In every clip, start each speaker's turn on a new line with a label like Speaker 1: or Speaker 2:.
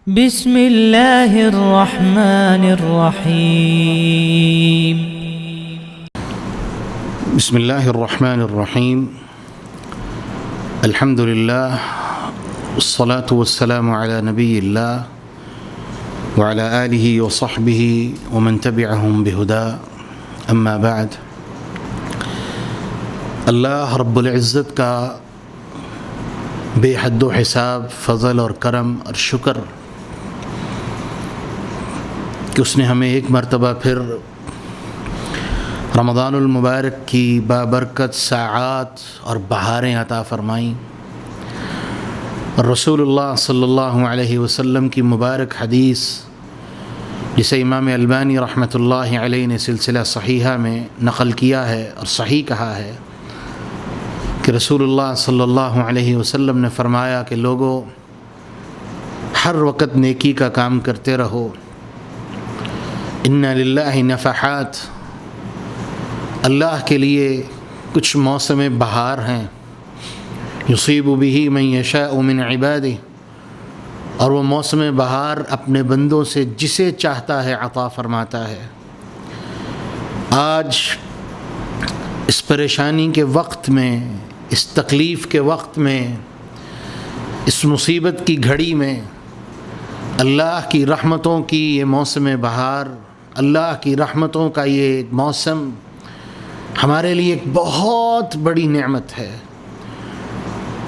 Speaker 1: بسم الله الرحمن الرحيم.
Speaker 2: بسم الله الرحمن الرحيم. الحمد لله والصلاة والسلام على نبي الله وعلى آله وصحبه ومن تبعهم بهدى. أما بعد، اللہ رب العزت کا بے حد و حساب فضل اور کرم اور شکر کہ اس نے ہمیں ایک مرتبہ پھر رمضان المبارک کی بابرکت ساعات اور بہاریں عطا فرمائیں، اور رسول اللہ صلی اللہ علیہ وسلم کی مبارک حدیث جسے امام البانی رحمۃ اللہ علیہ نے سلسلہ صحیحہ میں نقل کیا ہے اور صحیح کہا ہے کہ رسول اللہ صلی اللہ علیہ وسلم نے فرمایا کہ لوگوں، ہر وقت نیکی کا کام کرتے رہو، ان للہ نفحات، اللہ کے لیے کچھ موسم بہار ہیں، یصیب بہ من یشاء من عبادہ، اور وہ موسم بہار اپنے بندوں سے جسے چاہتا ہے عطا فرماتا ہے۔ آج اس پریشانی کے وقت میں، اس تکلیف کے وقت میں، اس مصیبت کی گھڑی میں اللہ کی رحمتوں کی یہ موسم بہار، اللہ کی رحمتوں کا یہ موسم ہمارے لیے ایک بہت بڑی نعمت ہے،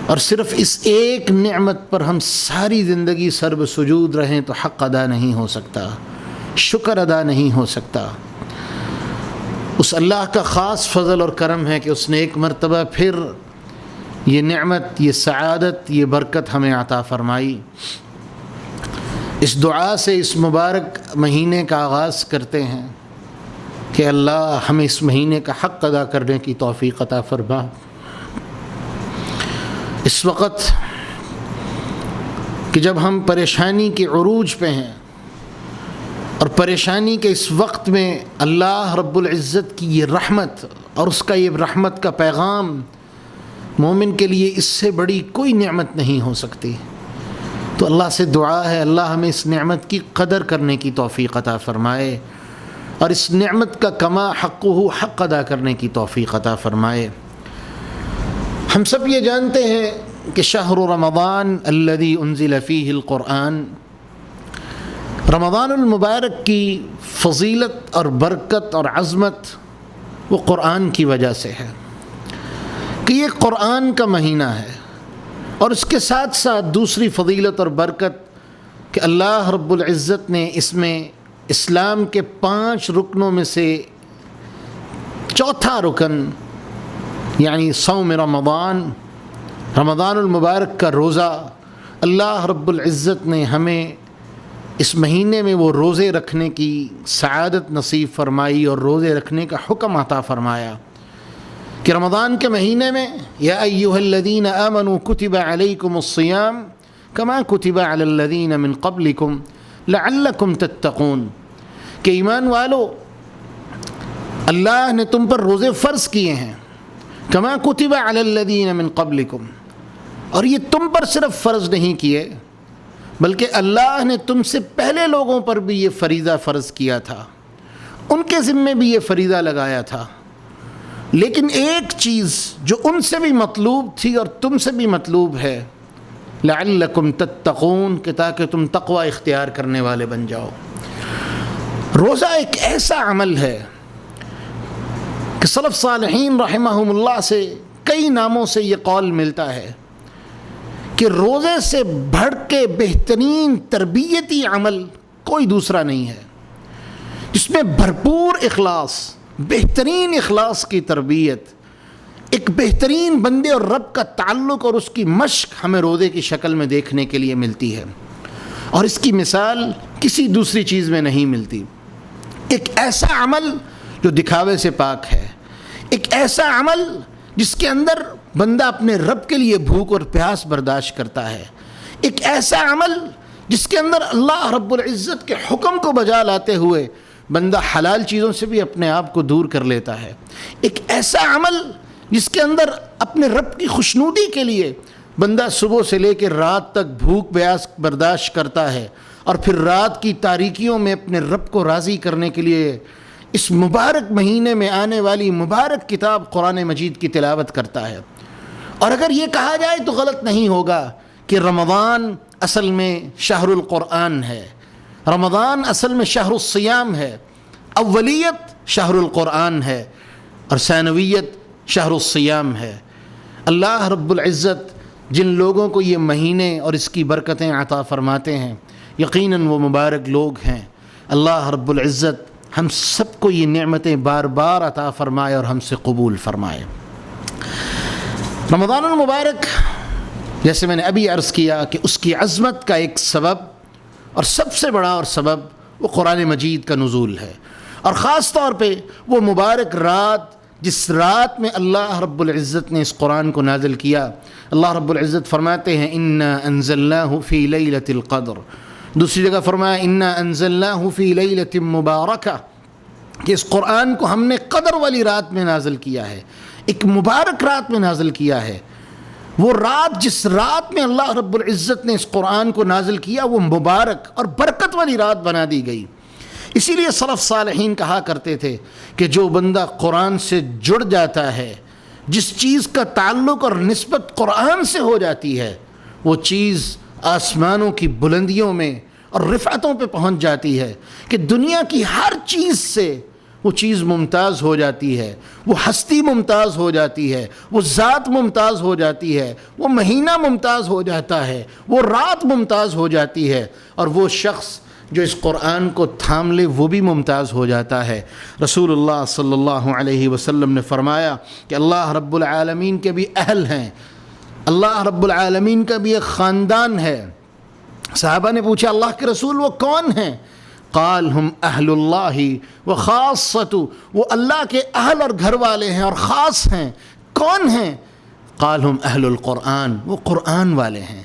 Speaker 2: اور صرف اس ایک نعمت پر ہم ساری زندگی سرب سجود رہیں تو حق ادا نہیں ہو سکتا، شکر ادا نہیں ہو سکتا۔ اس اللہ کا خاص فضل اور کرم ہے کہ اس نے ایک مرتبہ پھر یہ نعمت، یہ سعادت، یہ برکت ہمیں عطا فرمائی۔ اس دعا سے اس مبارک مہینے کا آغاز کرتے ہیں کہ اللہ ہمیں اس مہینے کا حق ادا کرنے کی توفیق عطا فرما۔ اس وقت کہ جب ہم پریشانی کے عروج پہ ہیں، اور پریشانی کے اس وقت میں اللہ رب العزت کی یہ رحمت اور اس کا یہ رحمت کا پیغام، مومن کے لیے اس سے بڑی کوئی نعمت نہیں ہو سکتی، تو اللہ سے دعا ہے اللہ ہمیں اس نعمت کی قدر کرنے کی توفیق عطا فرمائے، اور اس نعمت کا کما حقہ حق ادا کرنے کی توفیق عطا فرمائے۔ ہم سب یہ جانتے ہیں کہ شہر رمضان الذی انزل فیہ القرآن، رمضان المبارک کی فضیلت اور برکت اور عظمت وہ قرآن کی وجہ سے ہے کہ یہ قرآن کا مہینہ ہے، اور اس کے ساتھ ساتھ دوسری فضیلت اور برکت کہ اللہ رب العزت نے اس میں اسلام کے 5 رکنوں میں سے چوتھا رکن یعنی صوم رمضان، رمضان المبارک کا روزہ، اللہ رب العزت نے ہمیں اس مہینے میں وہ روزے رکھنے کی سعادت نصیب فرمائی اور روزے رکھنے کا حکم عطا فرمایا کہ رمضان کے مہینے میں یا ایھا الذین آمنوا کتب علیکم الصیام کما کتب علی الذین من قبلکم لعلکم تتقون، کہ ایمان والو، اللہ نے تم پر روزے فرض کیے ہیں، کما کتب علی الذین من قبلکم، اور یہ تم پر صرف فرض نہیں کیے بلکہ اللہ نے تم سے پہلے لوگوں پر بھی یہ فریضہ فرض کیا تھا، ان کے ذمے بھی یہ فریضہ لگایا تھا، لیکن ایک چیز جو ان سے بھی مطلوب تھی اور تم سے بھی مطلوب ہے، لعلکم تتقون، کہ تاکہ تم تقوی اختیار کرنے والے بن جاؤ۔ روزہ ایک ایسا عمل ہے کہ سلف صالحین رحمہم اللہ سے کئی ناموں سے یہ قول ملتا ہے کہ روزے سے بڑھ کے بہترین تربیتی عمل کوئی دوسرا نہیں ہے، جس میں بھرپور اخلاص، بہترین اخلاص کی تربیت، ایک بہترین بندے اور رب کا تعلق اور اس کی مشق ہمیں روزے کی شکل میں دیکھنے کے لیے ملتی ہے، اور اس کی مثال کسی دوسری چیز میں نہیں ملتی۔ ایک ایسا عمل جو دکھاوے سے پاک ہے، ایک ایسا عمل جس کے اندر بندہ اپنے رب کے لیے بھوک اور پیاس برداشت کرتا ہے، ایک ایسا عمل جس کے اندر اللہ رب العزت کے حکم کو بجا لاتے ہوئے بندہ حلال چیزوں سے بھی اپنے آپ کو دور کر لیتا ہے، ایک ایسا عمل جس کے اندر اپنے رب کی خوشنودی کے لیے بندہ صبح سے لے کے رات تک بھوک پیاس برداشت کرتا ہے اور پھر رات کی تاریکیوں میں اپنے رب کو راضی کرنے کے لیے اس مبارک مہینے میں آنے والی مبارک کتاب قرآن مجید کی تلاوت کرتا ہے۔ اور اگر یہ کہا جائے تو غلط نہیں ہوگا کہ رمضان اصل میں شہر القرآن ہے، رمضان اصل میں شہر الصیام ہے، اولیت شہر القرآن ہے اور ثانویت شہر الصیام ہے۔ اللہ رب العزت جن لوگوں کو یہ مہینے اور اس کی برکتیں عطا فرماتے ہیں یقیناً وہ مبارک لوگ ہیں۔ اللہ رب العزت ہم سب کو یہ نعمتیں بار بار عطا فرمائے اور ہم سے قبول فرمائے۔ رمضان المبارک جیسے میں نے ابھی عرض کیا کہ اس کی عظمت کا ایک سبب اور سب سے بڑا اور سبب وہ قرآن مجید کا نزول ہے، اور خاص طور پہ وہ مبارک رات جس رات میں اللہ رب العزت نے اس قرآن کو نازل کیا۔ اللہ رب العزت فرماتے ہیں انا انزلناہ فی لیلۃ القدر، دوسری جگہ فرمایا انا انزلناہ فی لیلۃ مبارکہ، کہ اس قرآن کو ہم نے قدر والی رات میں نازل کیا ہے، ایک مبارک رات میں نازل کیا ہے۔ وہ رات جس رات میں اللہ رب العزت نے اس قرآن کو نازل کیا وہ مبارک اور برکت والی رات بنا دی گئی۔ اسی لیے سلف صالحین کہا کرتے تھے کہ جو بندہ قرآن سے جڑ جاتا ہے، جس چیز کا تعلق اور نسبت قرآن سے ہو جاتی ہے، وہ چیز آسمانوں کی بلندیوں میں اور رفعتوں پہ پہنچ جاتی ہے کہ دنیا کی ہر چیز سے وہ چیز ممتاز ہو جاتی ہے، وہ ہستی ممتاز ہو جاتی ہے، وہ ذات ممتاز ہو جاتی ہے، وہ مہینہ ممتاز ہو جاتا ہے، وہ رات ممتاز ہو جاتی ہے، اور وہ شخص جو اس قرآن کو تھام لے وہ بھی ممتاز ہو جاتا ہے۔ رسول اللہ صلی اللہ علیہ وسلم نے فرمایا کہ اللہ رب العالمین کے بھی اہل ہیں، اللہ رب العالمین کا بھی ایک خاندان ہے۔ صحابہ نے پوچھا اللہ کے رسول وہ کون ہیں؟ قال ہم اہل اللہ و خاصۃ، وہ اللہ کے اہل اور گھر والے ہیں اور خاص ہیں۔ کون ہیں؟ قال ہم اہل القرآن، وہ قرآن والے ہیں۔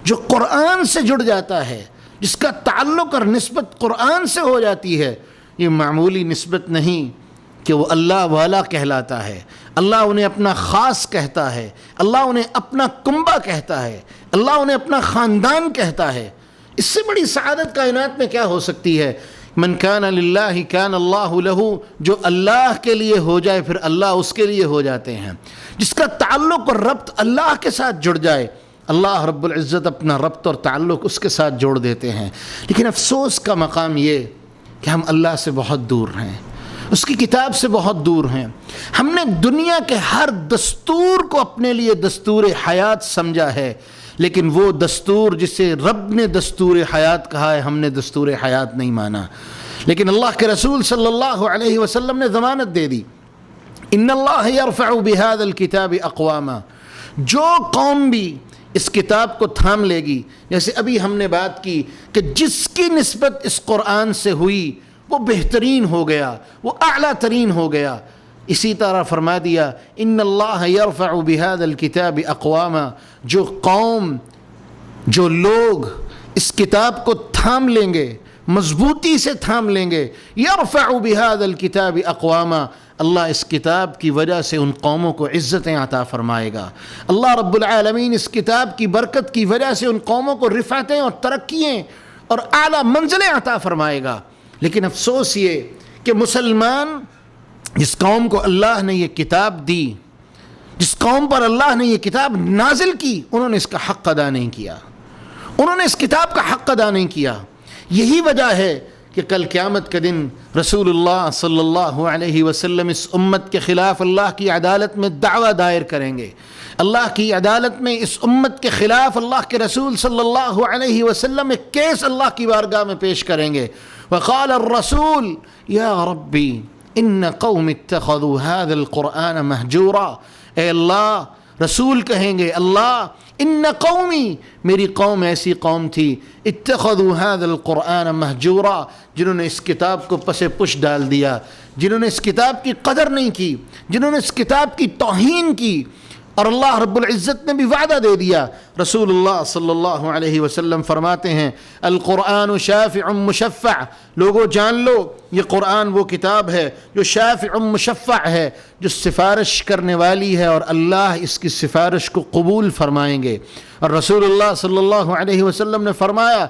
Speaker 2: جو قرآن سے جڑ جاتا ہے، جس کا تعلق اور نسبت قرآن سے ہو جاتی ہے، یہ معمولی نسبت نہیں کہ وہ اللہ والا کہلاتا ہے، اللہ انہیں اپنا خاص کہتا ہے، اللہ انہیں اپنا کنبہ کہتا ہے، اللہ انہیں اپنا خاندان کہتا ہے۔ اس سے بڑی سعادت کائنات میں کیا ہو سکتی ہے؟ من کان للہ کان اللہ لہ، جو اللہ کے لیے ہو جائے پھر اللہ اس کے لیے ہو جاتے ہیں۔ جس کا تعلق اور ربط اللہ کے ساتھ جڑ جائے، اللہ رب العزت اپنا ربط اور تعلق اس کے ساتھ جوڑ دیتے ہیں۔ لیکن افسوس کا مقام یہ کہ ہم اللہ سے بہت دور ہیں، اس کی کتاب سے بہت دور ہیں۔ ہم نے دنیا کے ہر دستور کو اپنے لیے دستور حیات سمجھا ہے، لیکن وہ دستور جسے رب نے دستور حیات کہا ہے ہم نے دستور حیات نہیں مانا۔ لیکن اللہ کے رسول صلی اللہ علیہ وسلم نے ضمانت دے دی، ان اللہ یرفع بہذا الکتاب اقواما، جو قوم بھی اس کتاب کو تھام لے گی، جیسے ابھی ہم نے بات کی کہ جس کی نسبت اس قرآن سے ہوئی وہ بہترین ہو گیا، وہ اعلیٰ ترین ہو گیا۔ اسی طرح فرما دیا ان اللہ یرفع بہذا الکتاب اقواما، جو قوم جو لوگ اس کتاب کو تھام لیں گے، مضبوطی سے تھام لیں گے، یرفع بہذا الکتاب اقواما، اللہ اس کتاب کی وجہ سے ان قوموں کو عزتیں عطا فرمائے گا۔ اللہ رب العالمین اس کتاب کی برکت کی وجہ سے ان قوموں کو رفعتیں اور ترقیاں اور اعلیٰ منزلیں عطا فرمائے گا۔ لیکن افسوس یہ کہ مسلمان، جس قوم کو اللہ نے یہ کتاب دی، جس قوم پر اللہ نے یہ کتاب نازل کی، انہوں نے اس کا حق ادا نہیں کیا، انہوں نے اس کتاب کا حق ادا نہیں کیا۔ یہی وجہ ہے کہ کل قیامت کے دن رسول اللہ صلی اللہ علیہ وسلم اس امت کے خلاف اللہ کی عدالت میں دعویٰ دائر کریں گے۔ اللہ کی عدالت میں اس امت کے خلاف اللہ کے رسول صلی اللہ علیہ وسلم ایک کیس اللہ کی بارگاہ میں پیش کریں گے۔ وقال الرسول یا ربی ان قوم اتخذوا هذا القرآن مہجورا، اے اللہ، رسول کہیں گے اللہ ان قومی، میری قوم ایسی قوم تھی، اتخذوا هذا القرآن مہجورا، جنہوں نے اس کتاب کو پس پش ڈال دیا، جنہوں نے اس کتاب کی قدر نہیں کی، جنہوں نے اس کتاب کی توہین کی۔ اور اللہ رب العزت نے بھی وعدہ دے دیا. رسول اللہ صلی اللہ علیہ وسلم فرماتے ہیں القرآن شافع مشفع. لوگوں جان لو یہ قرآن وہ کتاب ہے جو شافع مشفع ہے، جو سفارش کرنے والی ہے، اور اللہ اس کی سفارش کو قبول فرمائیں گے. اور رسول اللہ صلی اللہ علیہ وسلم نے فرمایا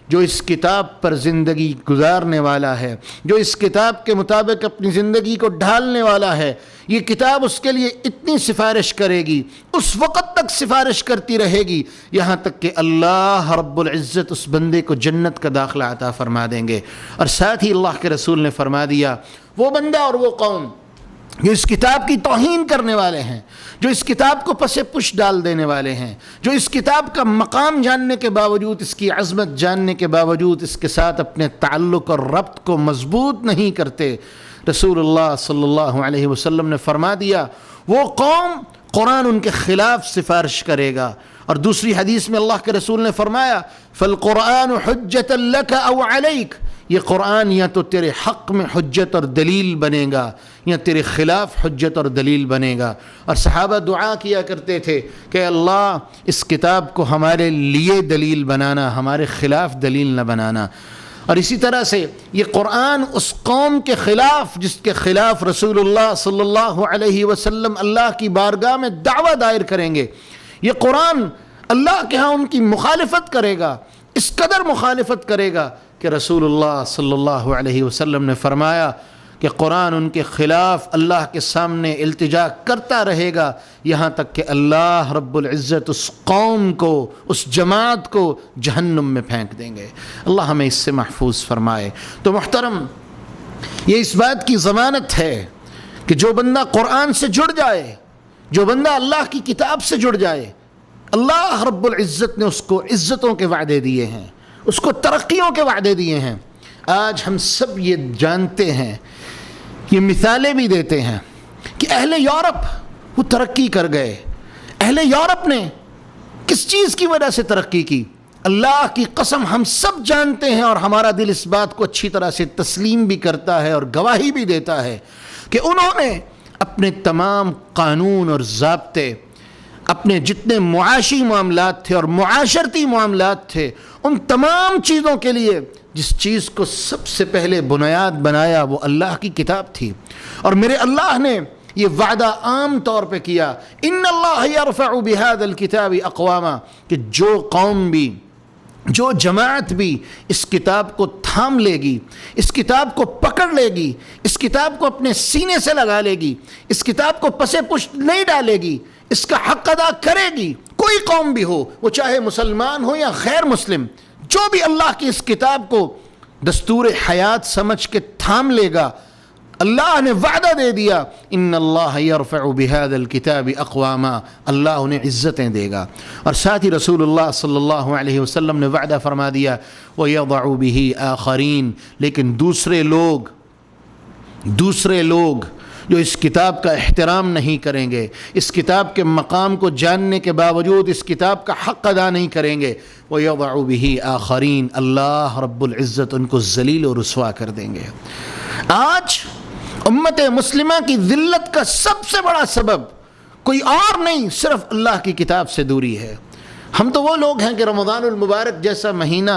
Speaker 2: جو اس کتاب پر زندگی گزارنے والا ہے، جو اس کتاب کے مطابق اپنی زندگی کو ڈھالنے والا ہے، یہ کتاب اس کے لیے اتنی سفارش کرے گی، اس وقت تک سفارش کرتی رہے گی یہاں تک کہ اللہ رب العزت اس بندے کو جنت کا داخلہ عطا فرما دیں گے. اور ساتھ ہی اللہ کے رسول نے فرما دیا وہ بندہ اور وہ قوم جو اس کتاب کی توہین کرنے والے ہیں، جو اس کتاب کو پس پش ڈال دینے والے ہیں، جو اس کتاب کا مقام جاننے کے باوجود، اس کی عظمت جاننے کے باوجود اس کے ساتھ اپنے تعلق اور ربط کو مضبوط نہیں کرتے، رسول اللہ صلی اللہ علیہ وسلم نے فرما دیا وہ قوم قرآن ان کے خلاف سفارش کرے گا. اور دوسری حدیث میں اللہ کے رسول نے فرمایا فالقرآن حجۃ لک او علیک. یہ قرآن یا تو تیرے حق میں حجت اور دلیل بنے گا یا تیرے خلاف حجت اور دلیل بنے گا. اور صحابہ دعا کیا کرتے تھے کہ اللہ اس کتاب کو ہمارے لیے دلیل بنانا، ہمارے خلاف دلیل نہ بنانا. اور اسی طرح سے یہ قرآن اس قوم کے خلاف جس کے خلاف رسول اللہ صلی اللہ علیہ وسلم اللہ کی بارگاہ میں دعویٰ دائر کریں گے، یہ قرآن اللہ کے ہاں ان کی مخالفت کرے گا، اس قدر مخالفت کرے گا کہ رسول اللہ صلی اللہ علیہ وسلم نے فرمایا کہ قرآن ان کے خلاف اللہ کے سامنے التجا کرتا رہے گا یہاں تک کہ اللہ رب العزت اس قوم کو، اس جماعت کو جہنم میں پھینک دیں گے. اللہ ہمیں اس سے محفوظ فرمائے. تو محترم، یہ اس بات کی ضمانت ہے کہ جو بندہ قرآن سے جڑ جائے، جو بندہ اللہ کی کتاب سے جڑ جائے، اللہ رب العزت نے اس کو عزتوں کے وعدے دیے ہیں، اس کو ترقیوں کے وعدے دیے ہیں. آج ہم سب یہ جانتے ہیں، یہ مثالیں بھی دیتے ہیں کہ اہل یورپ وہ ترقی کر گئے. اہل یورپ نے کس چیز کی وجہ سے ترقی کی؟ اللہ کی قسم ہم سب جانتے ہیں، اور ہمارا دل اس بات کو اچھی طرح سے تسلیم بھی کرتا ہے اور گواہی بھی دیتا ہے کہ انہوں نے اپنے تمام قانون اور ضابطے، اپنے جتنے معاشی معاملات تھے اور معاشرتی معاملات تھے، ان تمام چیزوں کے لیے جس چیز کو سب سے پہلے بنیاد بنایا وہ اللہ کی کتاب تھی. اور میرے اللہ نے یہ وعدہ عام طور پہ کیا ان اللہ یرفع بہذا الکتاب اقواما، کہ جو قوم بھی، جو جماعت بھی اس کتاب کو تھام لے گی، اس کتاب کو پکڑ لے گی، اس کتاب کو اپنے سینے سے لگا لے گی، اس کتاب کو پس پشت نہیں ڈالے گی، اس کا حق ادا کرے گی، کوئی قوم بھی ہو، وہ چاہے مسلمان ہو یا غیر مسلم، جو بھی اللہ کی اس کتاب کو دستور حیات سمجھ کے تھام لے گا، اللہ نے وعدہ دے دیا ان اللہ یرفع بہذا الکتاب اقواما، اللہ انہیں عزتیں دے گا. اور ساتھ ہی رسول اللہ صلی اللہ علیہ وسلم نے وعدہ فرما دیا وَيَضَعُ بِهِ آخَرِينَ، لیکن دوسرے لوگ جو اس کتاب کا احترام نہیں کریں گے، اس کتاب کے مقام کو جاننے کے باوجود اس کتاب کا حق ادا نہیں کریں گے، وَيَضَعُ بِهِ آخَرِينَ، اللہ رب العزت ان کو ذلیل و رسوا کر دیں گے. آج امت مسلمہ کی ذلت کا سب سے بڑا سبب کوئی اور نہیں، صرف اللہ کی کتاب سے دوری ہے. ہم تو وہ لوگ ہیں کہ رمضان المبارک جیسا مہینہ،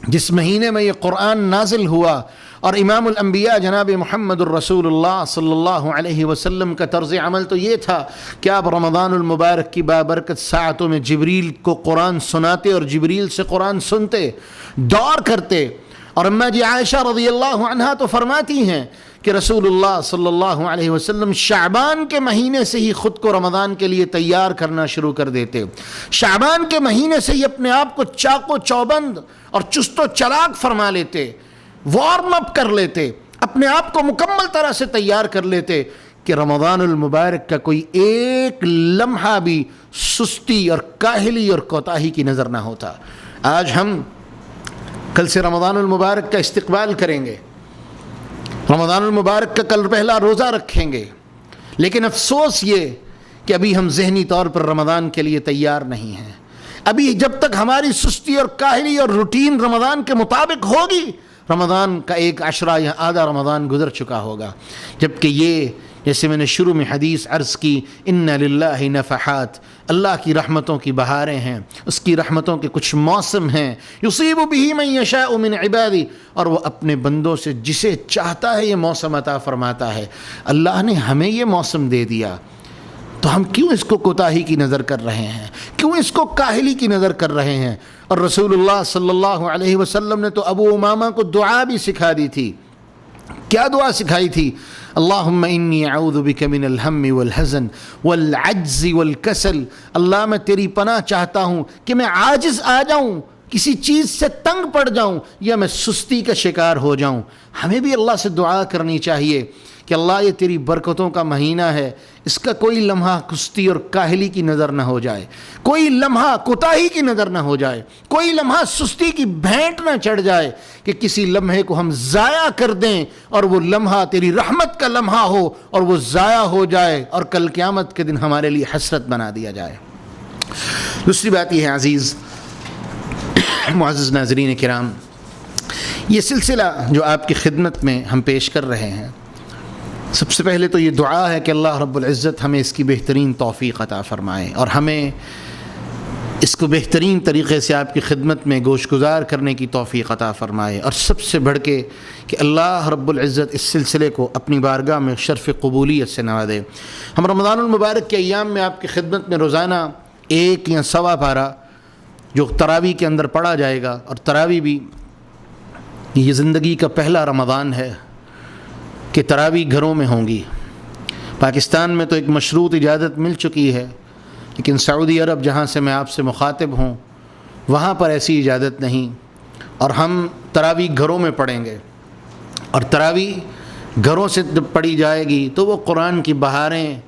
Speaker 2: جس مہینے میں یہ قرآن نازل ہوا اور امام الانبیاء جناب محمد الرسول اللہ صلی اللہ علیہ وسلم کا طرز عمل تو یہ تھا کہ آپ رمضان المبارک کی بابرکت ساعتوں میں جبریل کو قرآن سناتے اور جبریل سے قرآن سنتے، دور کرتے. اور اماں جی عائشہ رضی اللہ عنہا تو فرماتی ہیں کہ رسول اللہ صلی اللہ علیہ وسلم شعبان کے مہینے سے ہی خود کو رمضان کے لیے تیار کرنا شروع کر دیتے. شعبان کے مہینے سے ہی اپنے آپ کو چاق و چوبند اور چست و چلاک فرما لیتے، وارم اپ کر لیتے، اپنے آپ کو مکمل طرح سے تیار کر لیتے کہ رمضان المبارک کا کوئی ایک لمحہ بھی سستی اور کاہلی اور کوتاہی کی نظر نہ ہوتا. آج ہم کل سے رمضان المبارک کا استقبال کریں گے، رمضان المبارک کا کل پہلا روزہ رکھیں گے، لیکن افسوس یہ کہ ابھی ہم ذہنی طور پر رمضان کے لیے تیار نہیں ہیں. ابھی جب تک ہماری سستی اور کاہلی اور روٹین رمضان کے مطابق ہوگی، رمضان کا ایک عشرہ یا آدھا رمضان گزر چکا ہوگا. جبکہ یہ جیسے میں نے شروع میں حدیث عرض کی، ان للہ نفحات، اللہ کی رحمتوں کی بہاریں ہیں، اس کی رحمتوں کے کچھ موسم ہیں، یصیب بہ من یشاء من عبادی، اور وہ اپنے بندوں سے جسے چاہتا ہے یہ موسم عطا فرماتا ہے۔ اللہ نے ہمیں یہ موسم دے دیا، تو ہم کیوں اس کو کوتاہی کی نظر کر رہے ہیں، کیوں اس کو کاہلی کی نظر کر رہے ہیں؟ اور رسول اللہ صلی اللہ علیہ وسلم نے تو ابو امامہ کو دعا بھی سکھا دی تھی۔ کیا دعا سکھائی تھی؟ اللہم انی اعوذ بک من الہم والحزن والعجز والکسل، اللہ میں تیری پناہ چاہتا ہوں کہ میں عاجز آ جاؤں، کسی چیز سے تنگ پڑ جاؤں، یا میں سستی کا شکار ہو جاؤں۔ ہمیں بھی اللہ سے دعا کرنی چاہیے کہ اللہ یہ تیری برکتوں کا مہینہ ہے، اس کا کوئی لمحہ کستی اور کاہلی کی نظر نہ ہو جائے، کوئی لمحہ کوتاہی کی نظر نہ ہو جائے، کوئی لمحہ سستی کی بھینٹ نہ چڑھ جائے کہ کسی لمحے کو ہم ضائع کر دیں اور وہ لمحہ تیری رحمت کا لمحہ ہو اور وہ ضائع ہو جائے اور کل قیامت کے دن ہمارے لیے حسرت بنا دیا جائے۔ دوسری بات یہ ہے عزیز معزز ناظرین کرام، یہ سلسلہ جو آپ کی خدمت میں ہم پیش کر رہے ہیں، سب سے پہلے تو یہ دعا ہے کہ اللہ رب العزت ہمیں اس کی بہترین توفیق عطا فرمائے اور ہمیں اس کو بہترین طریقے سے آپ کی خدمت میں گوش گزار کرنے کی توفیق عطا فرمائے، اور سب سے بڑھ کے کہ اللہ رب العزت اس سلسلے کو اپنی بارگاہ میں شرف قبولیت سے نوازے۔ ہم رمضان المبارک کے ایام میں آپ کی خدمت میں روزانہ 1 یا سوا پارہ جو تراویح کے اندر پڑھا جائے گا، اور تراویح بھی یہ زندگی کا پہلا رمضان ہے کہ تراویح گھروں میں ہوں گی۔ پاکستان میں تو ایک مشروط اجازت مل چکی ہے، لیکن سعودی عرب جہاں سے میں آپ سے مخاطب ہوں وہاں پر ایسی اجازت نہیں، اور ہم تراویح گھروں میں پڑھیں گے، اور تراویح گھروں سے جب پڑھی جائے گی تو وہ قرآن کی بہاریں،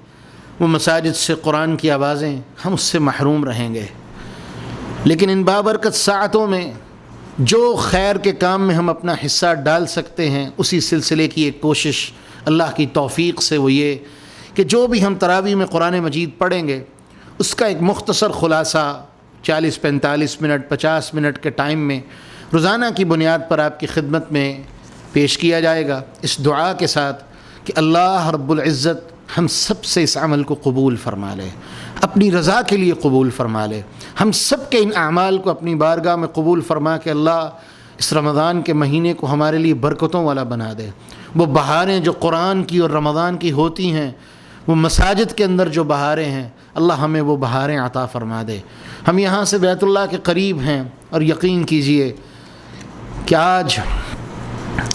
Speaker 2: وہ مساجد سے قرآن کی آوازیں، ہم اس سے محروم رہیں گے۔ لیکن ان بابرکت ساعتوں میں جو خیر کے کام میں ہم اپنا حصہ ڈال سکتے ہیں، اسی سلسلے کی ایک کوشش اللہ کی توفیق سے وہ یہ کہ جو بھی ہم تراویح میں قرآن مجید پڑھیں گے اس کا ایک مختصر خلاصہ 40-45 منٹ 50 منٹ کے ٹائم میں روزانہ کی بنیاد پر آپ کی خدمت میں پیش کیا جائے گا، اس دعا کے ساتھ کہ اللہ رب العزت ہم سب سے اس عمل کو قبول فرما لے، اپنی رضا کے لیے قبول فرما لے، ہم سب کے ان اعمال کو اپنی بارگاہ میں قبول فرما کے اللہ اس رمضان کے مہینے کو ہمارے لیے برکتوں والا بنا دے۔ وہ بہاریں جو قرآن کی اور رمضان کی ہوتی ہیں، وہ مساجد کے اندر جو بہاریں ہیں، اللہ ہمیں وہ بہاریں عطا فرما دے۔ ہم یہاں سے بیت اللہ کے قریب ہیں، اور یقین کیجئے کہ آج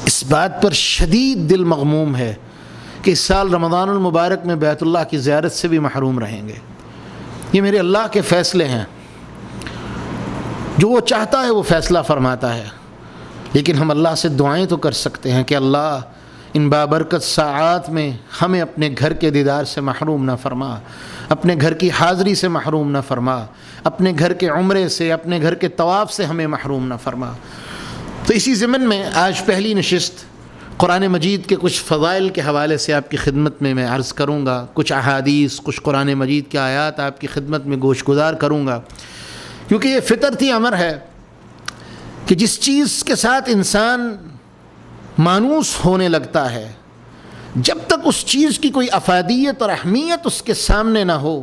Speaker 2: اس بات پر شدید دل مغموم ہے کہ اس سال رمضان المبارک میں بیت اللہ کی زیارت سے بھی محروم رہیں گے۔ یہ میرے اللہ کے فیصلے ہیں، جو وہ چاہتا ہے وہ فیصلہ فرماتا ہے، لیکن ہم اللہ سے دعائیں تو کر سکتے ہیں کہ اللہ ان بابرکت ساعات میں ہمیں اپنے گھر کے دیدار سے محروم نہ فرما، اپنے گھر کی حاضری سے محروم نہ فرما، اپنے گھر کے عمرے سے، اپنے گھر کے طواف سے ہمیں محروم نہ فرما۔ تو اسی ضمن میں آج پہلی نشست قرآن مجید کے کچھ فضائل کے حوالے سے آپ کی خدمت میں عرض کروں گا، کچھ احادیث، کچھ قرآن مجید کے آیات آپ کی خدمت میں گوش گزار کروں گا، کیونکہ یہ فطرتی امر ہے کہ جس چیز کے ساتھ انسان مانوس ہونے لگتا ہے، جب تک اس چیز کی کوئی افادیت اور اہمیت اس کے سامنے نہ ہو،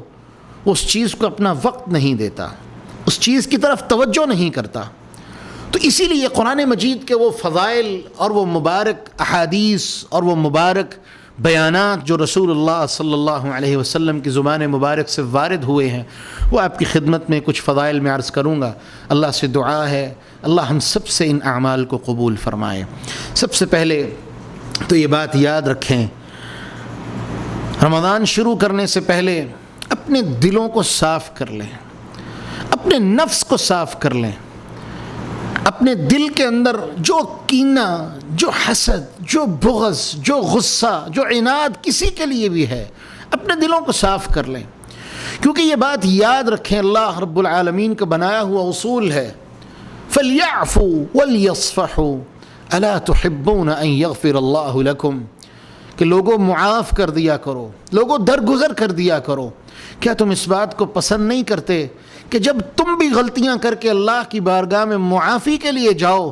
Speaker 2: اس چیز کو اپنا وقت نہیں دیتا، اس چیز کی طرف توجہ نہیں کرتا۔ تو اسی لیے قرآن مجید کے وہ فضائل اور وہ مبارک احادیث اور وہ مبارک بیانات جو رسول اللہ صلی اللہ علیہ وسلم کی زبان مبارک سے وارد ہوئے ہیں، وہ آپ کی خدمت میں کچھ فضائل میں عرض کروں گا۔ اللہ سے دعا ہے اللہ ہم سب سے ان اعمال کو قبول فرمائے۔ سب سے پہلے تو یہ بات یاد رکھیں، رمضان شروع کرنے سے پہلے اپنے دلوں کو صاف کر لیں، اپنے نفس کو صاف کر لیں، اپنے دل کے اندر جو کینہ، جو حسد، جو بغض، جو غصہ، جو عناد کسی کے لیے بھی ہے، اپنے دلوں کو صاف کر لیں، کیونکہ یہ بات یاد رکھیں اللہ رب العالمین کا بنایا ہوا اصول ہے، فَلْيَعْفُوا وَلْيَصْفَحُوا أَلَا تُحِبُّونَ أَن يَغْفِرَ اللَّهُ لَكُمْ، کہ لوگوں معاف کر دیا کرو، لوگوں درگزر کر دیا کرو۔ کیا تم اس بات کو پسند نہیں کرتے کہ جب تم بھی غلطیاں کر کے اللہ کی بارگاہ میں معافی کے لیے جاؤ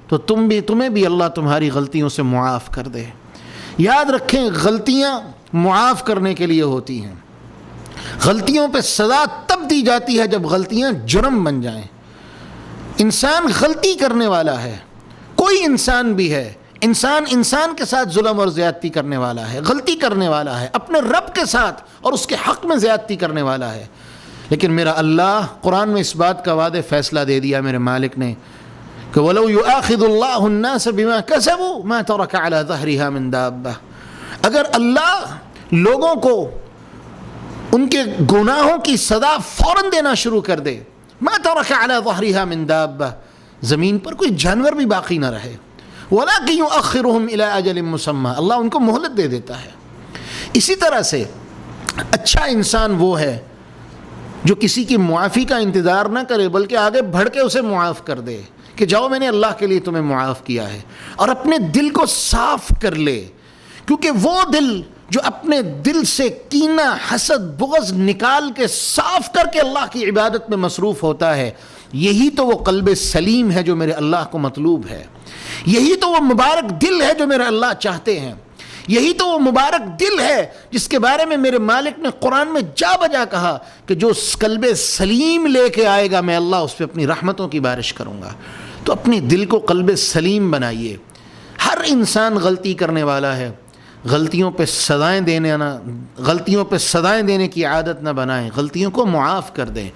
Speaker 2: تو تمہیں بھی اللہ تمہاری غلطیوں سے معاف کر دے؟ یاد رکھیں غلطیاں معاف کرنے کے لیے ہوتی ہیں. غلطیوں پہ سزا تب دی جاتی ہے جب غلطیاں جرم بن جائیں. انسان غلطی کرنے والا ہے، کوئی انسان بھی ہے، انسان کے ساتھ ظلم اور زیادتی کرنے والا ہے، غلطی کرنے والا ہے، اپنے رب کے ساتھ اور اس کے حق میں زیادتی کرنے والا ہے. لیکن میرا اللہ قرآن میں اس بات کا واضح فیصلہ دے دیا میرے مالک نے کہ وَلَوْ يُؤَاخِذُ اللَّهُ النَّاسَ بِمَا كَسَبُوا مَا تَرَكَ عَلَى ظَهْرِهَا مِن دَابَّةٍ. اگر اللہ لوگوں کو ان کے گناہوں کی سزا فوراً دینا شروع کر دے، مَا تَرَكَ عَلَى ظَهْرِهَا مِن دَابَّةٍ، زمین پر کوئی جانور بھی باقی نہ رہے، وَلَكِنْ يُؤَخِّرُهُمْ إِلَىٰ أَجَلٍ مُّسَمًّى، اللہ ان کو مہلت دے دیتا ہے. اسی طرح سے اچھا انسان وہ ہے جو کسی کی معافی کا انتظار نہ کرے بلکہ آگے بڑھ کے اسے معاف کر دے کہ جاؤ میں نے اللہ کے لیے تمہیں معاف کیا ہے، اور اپنے دل کو صاف کر لے. کیونکہ وہ دل جو اپنے دل سے کینہ، حسد، بغض نکال کے صاف کر کے اللہ کی عبادت میں مصروف ہوتا ہے، یہی تو وہ قلب سلیم ہے جو میرے اللہ کو مطلوب ہے. یہی تو وہ مبارک دل ہے جو میرے اللہ چاہتے ہیں. یہی تو وہ مبارک دل ہے جس کے بارے میں میرے مالک نے قرآن میں جا بجا کہا کہ جو قلب سلیم لے کے آئے گا میں اللہ اس پہ اپنی رحمتوں کی بارش کروں گا. تو اپنے دل کو قلب سلیم بنائیے. ہر انسان غلطی کرنے والا ہے، غلطیوں پہ سزائیں دینے کی عادت نہ بنائیں، غلطیوں کو معاف کر دیں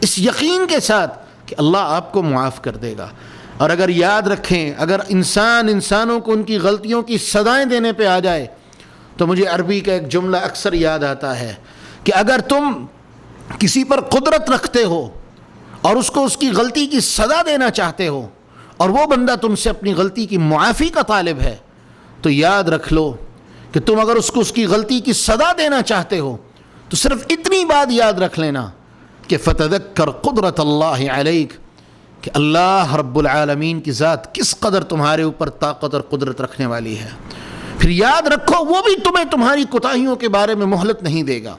Speaker 2: اس یقین کے ساتھ کہ اللہ آپ کو معاف کر دے گا. اور اگر یاد رکھیں، اگر انسانوں کو ان کی غلطیوں کی سزائیں دینے پہ آ جائے تو مجھے عربی کا ایک جملہ اکثر یاد آتا ہے کہ اگر تم کسی پر قدرت رکھتے ہو اور اس کو اس کی غلطی کی سزا دینا چاہتے ہو اور وہ بندہ تم سے اپنی غلطی کی معافی کا طالب ہے تو یاد رکھ لو کہ تم اگر اس کو اس کی غلطی کی سزا دینا چاہتے ہو تو صرف اتنی بات یاد رکھ لینا کہ فتذکر قدرت اللہ علیک، کہ اللہ رب العالمین کی ذات کس قدر تمہارے اوپر طاقت اور قدرت رکھنے والی ہے. پھر یاد رکھو وہ بھی تمہیں تمہاری کوتاہیوں کے بارے میں مہلت نہیں دے گا.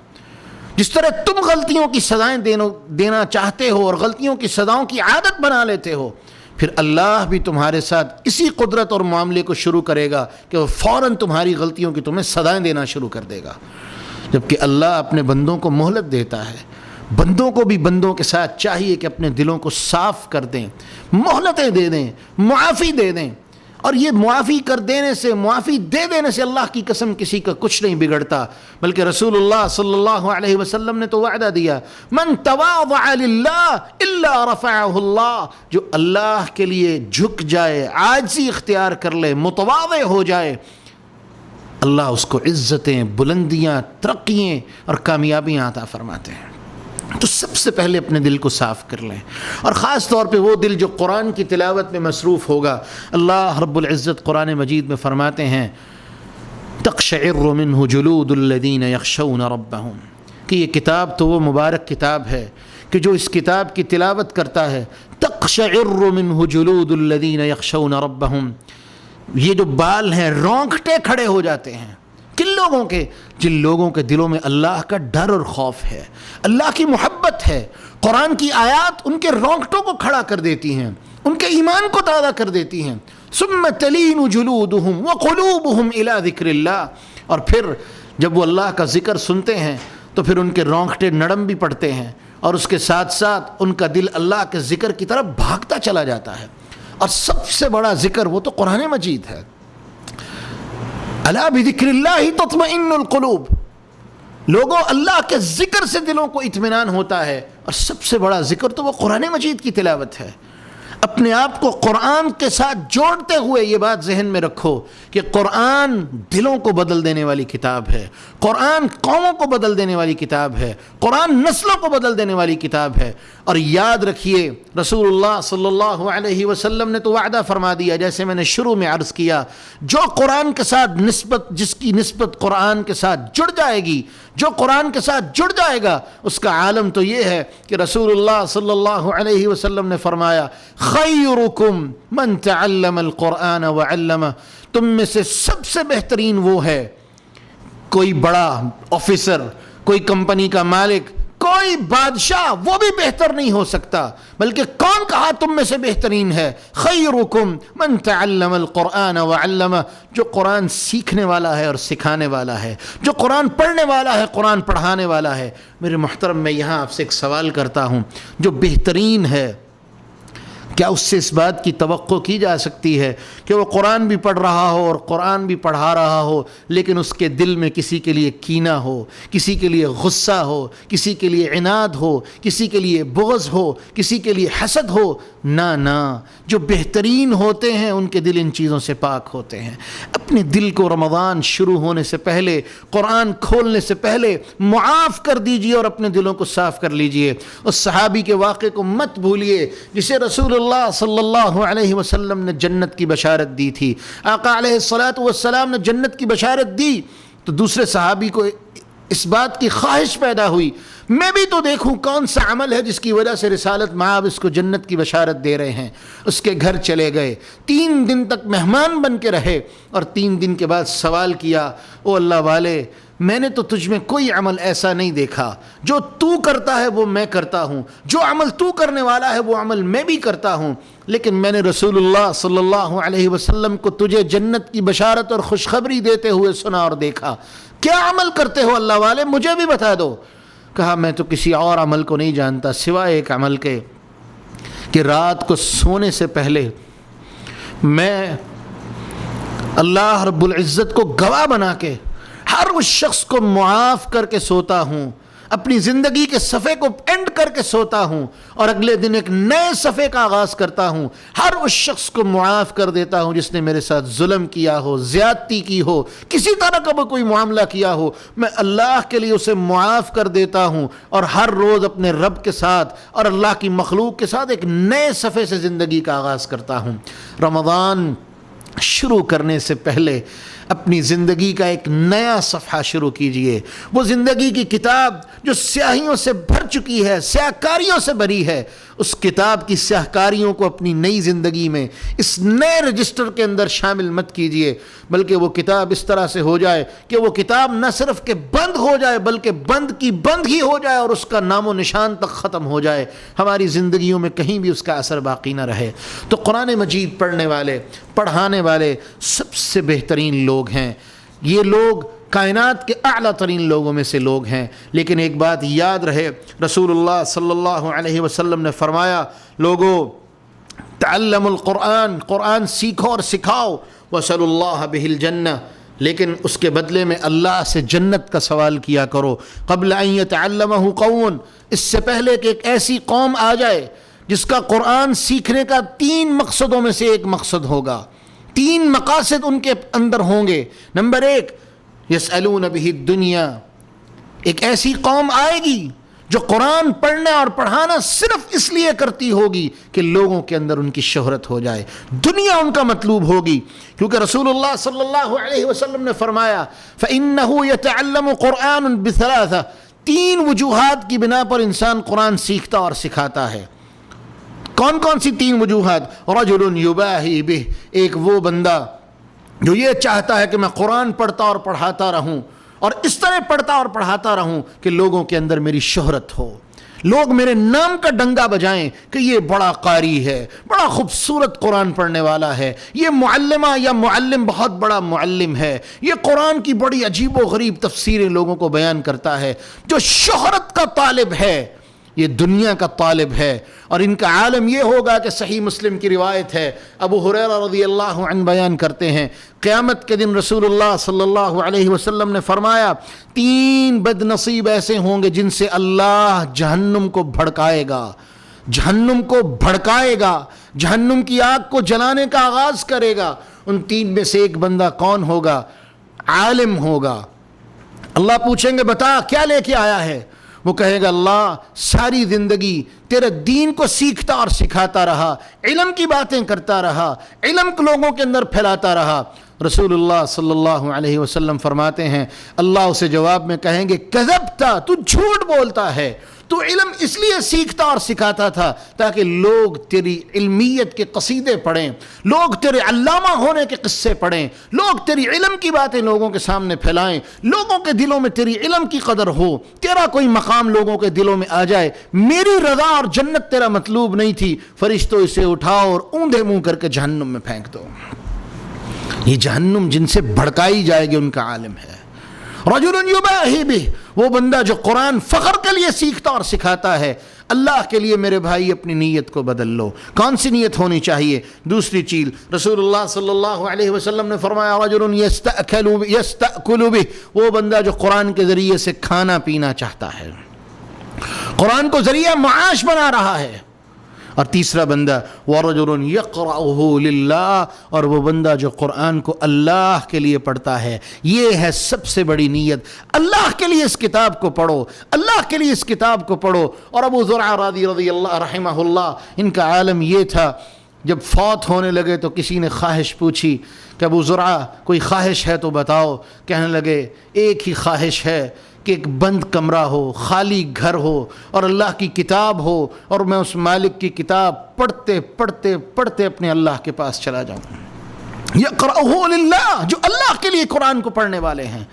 Speaker 2: جس طرح تم غلطیوں کی سزائیں دینا چاہتے ہو اور غلطیوں کی سزاؤں کی عادت بنا لیتے ہو، پھر اللہ بھی تمہارے ساتھ اسی قدرت اور معاملے کو شروع کرے گا کہ وہ فوراً تمہاری غلطیوں کی تمہیں سزائیں دینا شروع کر دے گا. جبکہ اللہ اپنے بندوں کو مہلت دیتا ہے. بندوں کو بھی بندوں کے ساتھ چاہیے کہ اپنے دلوں کو صاف کر دیں، مہلتیں دے دیں، معافی دے دیں. اور یہ معافی دے دینے سے اللہ کی قسم کسی کا کچھ نہیں بگڑتا، بلکہ رسول اللہ صلی اللہ علیہ وسلم نے تو وعدہ دیا، من تواضع للہ الا رفعہ اللہ، جو اللہ کے لیے جھک جائے، عاجزی اختیار کر لے، متواضع ہو جائے، اللہ اس کو عزتیں، بلندیاں، ترقیاں اور کامیابیاں عطا فرماتے ہیں. تو سب سے پہلے اپنے دل کو صاف کر لیں، اور خاص طور پہ وہ دل جو قرآن کی تلاوت میں مصروف ہوگا. اللہ رب العزت قرآن مجید میں فرماتے ہیں تقشعر منہ جلود الذین یخشون ربہم، کہ یہ کتاب تو وہ مبارک کتاب ہے کہ جو اس کتاب کی تلاوت کرتا ہے تقشعر منہ جلود الذین یخشون ربہم، یہ جو بال ہیں رونگٹے کھڑے ہو جاتے ہیں. کن لوگوں کے؟ جن لوگوں کے دلوں میں اللہ کا ڈر اور خوف ہے، اللہ کی محبت ہے. قرآن کی آیات ان کے رونگٹوں کو کھڑا کر دیتی ہیں، ان کے ایمان کو تازہ کر دیتی ہیں. ثم تلین جلودہم وقلوبہم الی ذکر اللہ، اور پھر جب وہ اللہ کا ذکر سنتے ہیں تو پھر ان کے رونگٹے نرم بھی پڑتے ہیں، اور اس کے ساتھ ساتھ ان کا دل اللہ کے ذکر کی طرف بھاگتا چلا جاتا ہے. اور سب سے بڑا ذکر وہ تو قرآن مجید ہے. الا بذکر اللہ تطمئن القلوب، لوگوں اللہ کے ذکر سے دلوں کو اطمینان ہوتا ہے، اور سب سے بڑا ذکر تو وہ قرآن مجید کی تلاوت ہے. اپنے آپ کو قرآن کے ساتھ جوڑتے ہوئے یہ بات ذہن میں رکھو کہ قرآن دلوں کو بدل دینے والی کتاب ہے، قرآن قوموں کو بدل دینے والی کتاب ہے، قرآن نسلوں کو بدل دینے والی کتاب ہے. اور یاد رکھیے رسول اللہ صلی اللہ علیہ وسلم نے تو وعدہ فرما دیا، جیسے میں نے شروع میں عرض کیا، جو قرآن کے ساتھ جس کی نسبت قرآن کے ساتھ جڑ جائے گی، جو قرآن کے ساتھ جڑ جائے گا، اس کا عالم تو یہ ہے کہ رسول اللہ صلی اللہ علیہ وسلم نے فرمایا خیرکم من تعلم القرآن وعلمہ، تم میں سے سب سے بہترین وہ ہے، کوئی بڑا آفیسر، کوئی کمپنی کا مالک، کوئی بادشاہ وہ بھی بہتر نہیں ہو سکتا، بلکہ کون کہا تم میں سے بہترین ہے؟ خیرکم من تعلم القرآن وعلمہ، جو قرآن سیکھنے والا ہے اور سکھانے والا ہے، جو قرآن پڑھنے والا ہے، قرآن پڑھانے والا ہے۔ میرے محترم، میں یہاں آپ سے ایک سوال کرتا ہوں، جو بہترین ہے کیا اس سے اس بات کی توقع کی جا سکتی ہے کہ وہ قرآن بھی پڑھ رہا ہو اور قرآن بھی پڑھا رہا ہو، لیکن اس کے دل میں کسی کے لیے کینہ ہو، کسی کے لیے غصہ ہو، کسی کے لیے عناد ہو، کسی کے لیے بغض ہو، کسی کے لیے حسد ہو؟ نہ، جو بہترین ہوتے ہیں ان کے دل ان چیزوں سے پاک ہوتے ہیں۔ اپنے دل کو رمضان شروع ہونے سے پہلے، قرآن کھولنے سے پہلے معاف کر دیجئے اور اپنے دلوں کو صاف کر لیجئے۔ اس صحابی کے واقعے کو مت بھولیے جسے رسول اللہ صلی اللہ علیہ وسلم نے جنت کی بشارت دی تھی۔ آقا علیہ الصلوۃ والسلام نے جنت کی بشارت دی تو دوسرے صحابی کو اس بات کی خواہش پیدا ہوئی، میں بھی تو دیکھوں کون سا عمل ہے جس کی وجہ سے رسالت مآب اس کو جنت کی بشارت دے رہے ہیں۔ اس کے گھر چلے گئے، 3 دن تک مہمان بن کے رہے، اور 3 دن کے بعد سوال کیا، او اللہ والے، میں نے تو تجھ میں کوئی عمل ایسا نہیں دیکھا، جو تو کرتا ہے وہ میں کرتا ہوں، جو عمل تو کرنے والا ہے وہ عمل میں بھی کرتا ہوں، لیکن میں نے رسول اللہ صلی اللہ علیہ وسلم کو تجھے جنت کی بشارت اور خوشخبری دیتے ہوئے سنا اور دیکھا، کیا عمل کرتے ہو اللہ والے، مجھے بھی بتا دو۔ کہا میں تو کسی اور عمل کو نہیں جانتا سوائے ایک عمل کے کہ رات کو سونے سے پہلے میں اللہ رب العزت کو گواہ بنا کے ہر اس شخص کو معاف کر کے سوتا ہوں، اپنی زندگی کے صفحے کو اینڈ کر کے سوتا ہوں، اور اگلے دن ایک نئے صفحے کا آغاز کرتا ہوں، ہر اس شخص کو معاف کر دیتا ہوں جس نے میرے ساتھ ظلم کیا ہو، زیادتی کی ہو، کسی طرح کا کوئی معاملہ کیا ہو، میں اللہ کے لیے اسے معاف کر دیتا ہوں، اور ہر روز اپنے رب کے ساتھ اور اللہ کی مخلوق کے ساتھ ایک نئے صفحے سے زندگی کا آغاز کرتا ہوں۔ رمضان شروع کرنے سے پہلے اپنی زندگی کا ایک نیا صفحہ شروع کیجئے۔ وہ زندگی کی کتاب جو سیاہیوں سے بھر چکی ہے، سیاہ کاریوں سے بھری ہے، اس کتاب کی سیاہ کاریوں کو اپنی نئی زندگی میں اس نئے رجسٹر کے اندر شامل مت کیجئے، بلکہ وہ کتاب اس طرح سے ہو جائے کہ وہ کتاب نہ صرف کہ بند ہو جائے بلکہ بند کی بند ہی ہو جائے اور اس کا نام و نشان تک ختم ہو جائے، ہماری زندگیوں میں کہیں بھی اس کا اثر باقی نہ رہے۔ تو قرآن مجید پڑھنے والے، پڑھانے والے سب سے بہترین لوگ ہیں، یہ لوگ کائنات کے اعلیٰ ترین لوگوں میں سے لوگ ہیں۔ لیکن ایک بات یاد رہے، رسول اللہ صلی اللہ علیہ وسلم نے فرمایا، لوگو تعلموا القرآن، قرآن سیکھو اور سکھاؤ، وصلوا اللہ بہ الجنہ، لیکن اس کے بدلے میں اللہ سے جنت کا سوال کیا کرو، قبل ان یتعلمہ قوم، اس سے پہلے کہ ایک ایسی قوم آ جائے جس کا قرآن سیکھنے کا 3 مقصدوں میں سے ایک مقصد ہوگا، 3 مقاصد ان کے اندر ہوں گے۔ نمبر 1، یسألون بہ الدنیا، ایک ایسی قوم آئے گی جو قرآن پڑھنا اور پڑھانا صرف اس لیے کرتی ہوگی کہ لوگوں کے اندر ان کی شہرت ہو جائے، دنیا ان کا مطلوب ہوگی، کیونکہ رسول اللہ صلی اللہ علیہ وسلم نے فرمایا فإنہ یتعلم قرآن بثلاثہ، 3 وجوہات کی بنا پر انسان قرآن سیکھتا اور سکھاتا ہے۔ کون کون سی 3 وجوہات؟ رجل یباہی بہ، ایک وہ بندہ جو یہ چاہتا ہے کہ میں قرآن پڑھتا اور پڑھاتا رہوں، اور اس طرح پڑھتا اور پڑھاتا رہوں کہ لوگوں کے اندر میری شہرت ہو، لوگ میرے نام کا ڈنگا بجائیں کہ یہ بڑا قاری ہے، بڑا خوبصورت قرآن پڑھنے والا ہے، یہ معلمہ یا معلم بہت بڑا معلم ہے، یہ قرآن کی بڑی عجیب و غریب تفسیریں لوگوں کو بیان کرتا ہے۔ جو شہرت کا طالب ہے یہ دنیا کا طالب ہے، اور ان کا عالم یہ ہوگا کہ صحیح مسلم کی روایت ہے، ابو ہریرہ رضی اللہ عنہ بیان کرتے ہیں، قیامت کے دن رسول اللہ صلی اللہ علیہ وسلم نے فرمایا 3 بد نصیب ایسے ہوں گے جن سے اللہ جہنم کو بھڑکائے گا، جہنم کو بھڑکائے گا، جہنم کی آگ کو جلانے کا آغاز کرے گا۔ ان 3 میں سے ایک بندہ کون ہوگا؟ عالم ہوگا۔ اللہ پوچھیں گے بتا کیا لے کے آیا ہے؟ وہ کہے گا اللہ ساری زندگی تیرے دین کو سیکھتا اور سکھاتا رہا، علم کی باتیں کرتا رہا، علم کو لوگوں کے اندر پھیلاتا رہا۔ رسول اللہ صلی اللہ علیہ وسلم فرماتے ہیں اللہ اسے جواب میں کہیں گے کذبتا، تو جھوٹ بولتا ہے، تو علم اس لیے سیکھتا اور سکھاتا تھا تاکہ لوگ تیری علمیت کے قصیدے پڑھیں، لوگ تیرے علامہ ہونے کے قصے پڑھیں، لوگ تیری علم کی باتیں لوگوں کے سامنے پھیلائیں، لوگوں کے دلوں میں تیری علم کی قدر ہو، تیرا کوئی مقام لوگوں کے دلوں میں آ جائے۔ میری رضا اور جنت تیرا مطلوب نہیں تھی، فرشتوں اسے اٹھاؤ اور اوندھے منہ کر کے جہنم میں پھینک دو۔ یہ جہنم جن سے بھڑکائی جائے گی ان کا عالم ہے۔ رجل یباہی بہ، وہ بندہ جو قرآن فخر کے لیے سیکھتا اور سکھاتا ہے۔ اللہ کے لیے میرے بھائی اپنی نیت کو بدل لو۔ کون سی نیت ہونی چاہیے؟ دوسری چیز، رسول اللہ صلی اللہ علیہ وسلم نے فرمایا رجل یستأکل بہ، وہ بندہ جو قرآن کے ذریعے سے کھانا پینا چاہتا ہے، قرآن کو ذریعہ معاش بنا رہا ہے۔ اور تیسرا بندہ وَرَجُلٌ يَقْرَأُهُ لِلَّهِ، اور وہ بندہ جو قرآن کو اللہ کے لیے پڑھتا ہے۔ یہ ہے سب سے بڑی نیت، اللہ کے لیے اس کتاب کو پڑھو، اللہ کے لیے اس کتاب کو پڑھو۔ اور ابو زرعہ رضی اللہ رحمہ اللہ، ان کا عالم یہ تھا، جب فوت ہونے لگے تو کسی نے خواہش پوچھی کہ ابو زرعہ کوئی خواہش ہے تو بتاؤ۔ کہنے لگے ایک ہی خواہش ہے کہ ایک بند کمرہ ہو، خالی گھر ہو اور اللہ کی کتاب ہو، اور میں اس مالک کی کتاب پڑھتے پڑھتے پڑھتے اپنے اللہ کے پاس چلا جاؤں۔ یقرأہ للہ، جو اللہ کے لیے قرآن کو پڑھنے والے ہیں۔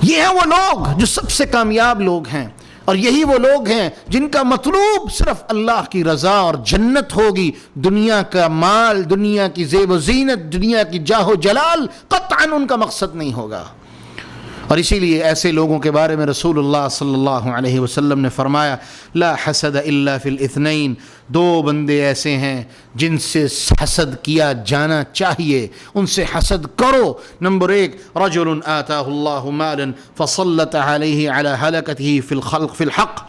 Speaker 2: یہ ہیں وہ لوگ جو سب سے کامیاب لوگ ہیں، اور یہی وہ لوگ ہیں جن کا مطلوب صرف اللہ کی رضا اور جنت ہوگی۔ دنیا کا مال، دنیا کی زیب و زینت، دنیا کی جاہ و جلال قطعاً ان کا مقصد نہیں ہوگا۔ اور اسی لیے ایسے لوگوں کے بارے میں رسول اللہ صلی اللہ علیہ وسلم نے فرمایا لا حسد الا فی الاثنین، دو بندے ایسے ہیں جن سے حسد کیا جانا چاہیے، ان سے حسد کرو۔ نمبر ایک، رجل آتاہ اللہ مالا فصلت علیہ علی ہلکتہ فی الحق،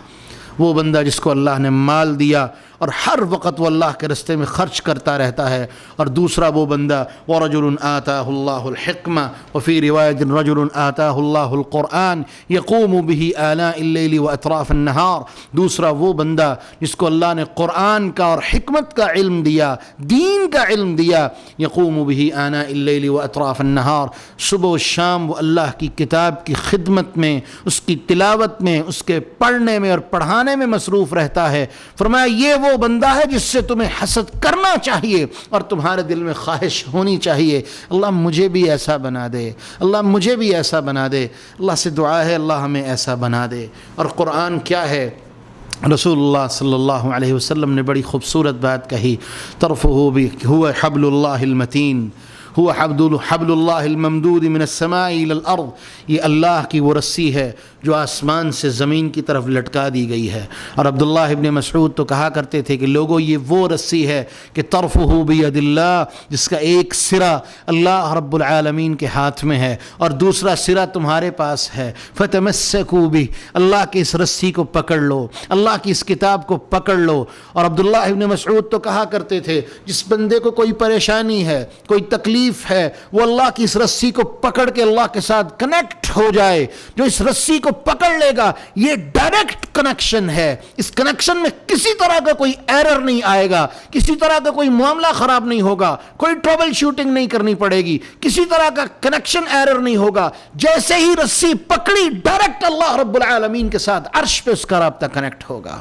Speaker 2: وہ بندہ جس کو اللہ نے مال دیا اور ہر وقت وہ اللہ کے رستے میں خرچ کرتا رہتا ہے۔ اور دوسرا وہ بندہ وَرَجُلٌ آتَاهُ اللَّهُ الْحِكْمَةَ وَفِي رِوَایَةٍ رَجُلٌ آتَاهُ اللَّهُ الْقُرْآنَ يَقُومُ بِهِ آنَاءَ اللَّيْلِ وَأَطْرَافَ النَّهَارِ، دوسرا وہ بندہ جس کو اللہ نے قرآن کا اور حکمت کا علم دیا، دین کا علم دیا۔ يَقُومُ بِهِ آنَاءَ اللَّيْلِ وَأَطْرَافَ النَّهَارِ، صبح و شام وہ اللہ کی کتاب کی خدمت میں، اس کی تلاوت میں، اس کے پڑھنے میں اور پڑھانے میں مصروف رہتا ہے۔ فرمایا یہ وہ بندہ ہے جس سے تمہیں حسد کرنا چاہیے اور تمہارے دل میں خواہش ہونی چاہیے اللہ مجھے بھی ایسا بنا دے، اللہ مجھے بھی ایسا بنا دے۔ اللہ سے دعا ہے اللہ ہمیں ایسا بنا دے۔ اور قرآن کیا ہے؟ رسول اللہ صلی اللہ علیہ وسلم نے بڑی خوبصورت بات کہی، طرفہ هو حبل اللہ المتین، هو حبل اللہ الممدود من السماء الى الارض، یہ اللہ کی وہ رسی ہے جو آسمان سے زمین کی طرف لٹکا دی گئی ہے۔ اور عبداللہ ابن مسعود تو کہا کرتے تھے کہ لوگوں یہ وہ رسی ہے کہ طرفہ بید اللہ، جس کا ایک سرا اللہ رب العالمین کے ہاتھ میں ہے اور دوسرا سرا تمہارے پاس ہے۔ فتمسکوا بہ، اللہ کی اس رسی کو پکڑ لو، اللہ کی اس کتاب کو پکڑ لو۔ اور عبداللہ ابن مسعود تو کہا کرتے تھے جس بندے کو کوئی پریشانی ہے، کوئی تکلیف ہے، وہ اللہ کی اس رسی کو پکڑ کے اللہ کے ساتھ کنیکٹ ہو جائے۔ جو اس رسی کو پکڑ لے گا یہ ڈائریکٹ کنیکشن ہے، اس کنیکشن میں کسی طرح کا کوئی ایرر نہیں آئے گا، کسی طرح کا کوئی معاملہ خراب نہیں ہوگا، کوئی ٹربل شوٹنگ نہیں کرنی پڑے گی، کسی طرح کا کنیکشن ایرر نہیں ہوگا۔ جیسے ہی رسی پکڑی ڈائریکٹ اللہ رب العالمین کے ساتھ عرش پہ اس کا رابطہ کنیکٹ ہوگا۔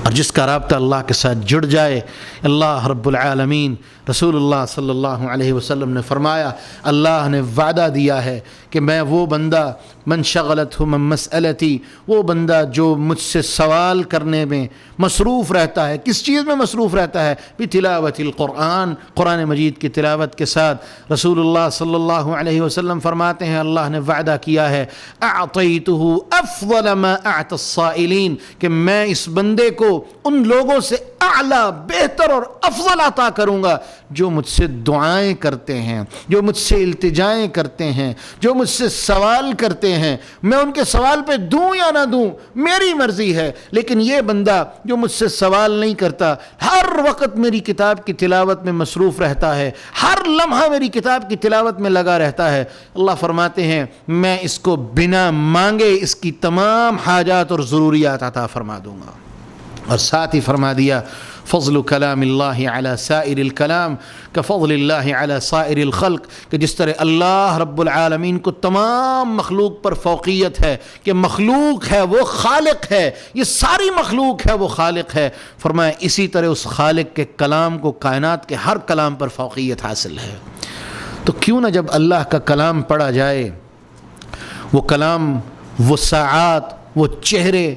Speaker 2: اور جس کا رابطہ اللہ کے ساتھ جڑ جائے، اللہ رب العالمین، رسول اللہ صلی اللہ علیہ وسلم نے فرمایا اللہ نے وعدہ دیا ہے کہ میں وہ بندہ من شغلتہ من مسئلتی، وہ بندہ جو مجھ سے سوال کرنے میں مصروف رہتا ہے، کس چیز میں مصروف رہتا ہے؟ بتلاوت القرآن، قرآن مجید کی تلاوت کے ساتھ۔ رسول اللہ صلی اللہ علیہ وسلم فرماتے ہیں اللہ نے وعدہ کیا ہے اعطیتہ افضل ما اعطى السائلین، کہ میں اس بندے کو ان لوگوں سے اعلیٰ، بہتر اور افضل عطا کروں گا جو مجھ سے دعائیں کرتے ہیں، جو مجھ سے التجائیں کرتے ہیں، جو مجھ سے سوال کرتے ہیں۔ میں ان کے سوال پہ دوں یا نہ دوں میری مرضی ہے، لیکن یہ بندہ جو مجھ سے سوال نہیں کرتا، ہر وقت میری کتاب کی تلاوت میں مصروف رہتا ہے، ہر لمحہ میری کتاب کی تلاوت میں لگا رہتا ہے، اللہ فرماتے ہیں میں اس کو بنا مانگے اس کی تمام حاجات اور ضروریات عطا فرما دوں گا۔ اور ساتھ ہی فرما دیا فضل کلام اللہ علی سائر الکلام کفضل اللہ علی سائر الخلق، کہ جس طرح اللہ رب العالمین کو تمام مخلوق پر فوقیت ہے کہ مخلوق ہے وہ خالق ہے، یہ ساری مخلوق ہے وہ خالق ہے، فرمایا اسی طرح اس خالق کے کلام کو کائنات کے ہر کلام پر فوقیت حاصل ہے۔ تو کیوں نہ جب اللہ کا کلام پڑھا جائے، وہ کلام، وہ ساعات، وہ چہرے،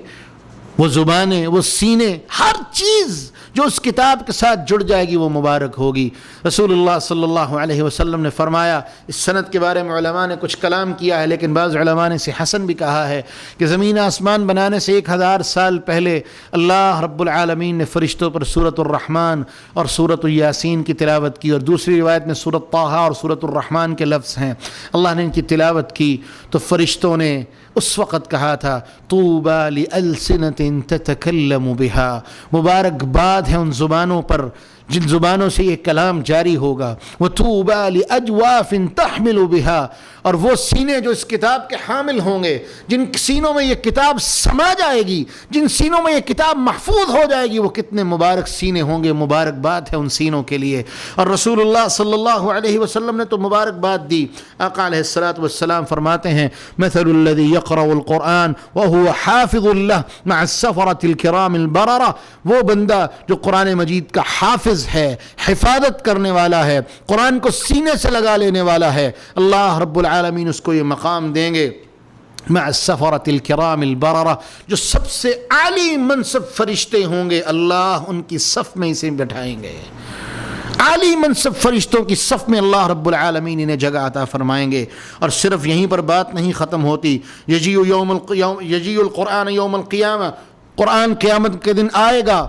Speaker 2: وہ زبانیں، وہ سینے، ہر چیز جو اس کتاب کے ساتھ جڑ جائے گی وہ مبارک ہوگی۔ رسول اللہ صلی اللہ علیہ وسلم نے فرمایا، اس سند کے بارے میں علماء نے کچھ کلام کیا ہے لیکن بعض علماء نے اسے حسن بھی کہا ہے، کہ زمین آسمان بنانے سے 1000 سال پہلے اللہ رب العالمین نے فرشتوں پر سورۃ الرحمن اور سورۃ یاسین کی تلاوت کی، اور دوسری روایت میں سورۃ طٰہٰ اور سورۃ الرحمن کے لفظ ہیں، اللہ نے ان کی تلاوت کی تو فرشتوں نے اس وقت کہا تھا طوبیٰ لألسنۃ تتکلم بہا، مبارک باد ہے ان زبانوں پر جن زبانوں سے یہ کلام جاری ہوگا، وطوبیٰ لأجواف تحمل بہا، اور وہ سینے جو اس کتاب کے حامل ہوں گے، جن سینوں میں یہ کتاب سما جائے گی، جن سینوں میں یہ کتاب محفوظ ہو جائے گی، وہ کتنے مبارک سینے ہوں گے، مبارک بات ہے ان سینوں کے لیے۔ اور رسول اللہ صلی اللہ علیہ وسلم نے تو مبارک بات دی، آقا علیہ الصلوۃ والسلام فرماتے ہیں مثل الذی یقرأ القرآن وهو حافظ له مع السفرة الكرام البررة، وہ بندہ جو قرآن مجید کا حافظ ہے، حفاظت کرنے والا ہے، قرآن کو سینے سے لگا لینے والا ہے، اللہ رب العالمین اس کو یہ مقام دیں گے مع السفرة الكرام البررة، جو سب سے عالی منصب فرشتے ہوں گے، اللہ ان کی صف میں اسے بٹھائیں گے، عالی منصب فرشتوں کی صف میں اللہ رب العالمین انہیں جگہ عطا فرمائیں گے۔ اور صرف یہیں پر بات نہیں ختم ہوتی، یجیء القرآن یوم القیامہ، قرآن قیامت کے دن آئے گا،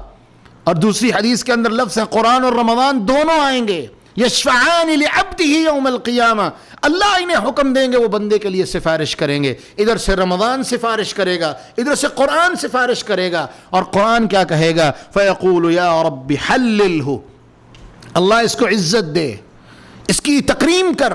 Speaker 2: اور دوسری حدیث کے اندر لفظ ہے قرآن اور رمضان دونوں آئیں گے، یشفعان لعبدہ یوم القیامہ، اللہ انہیں حکم دیں گے، وہ بندے کے لیے سفارش کریں گے، ادھر سے رمضان سفارش کرے گا، ادھر سے قرآن سفارش کرے گا، اور قرآن کیا کہے گا فیقول یا رب حللہ، اللہ اس کو عزت دے، اس کی تکریم کر۔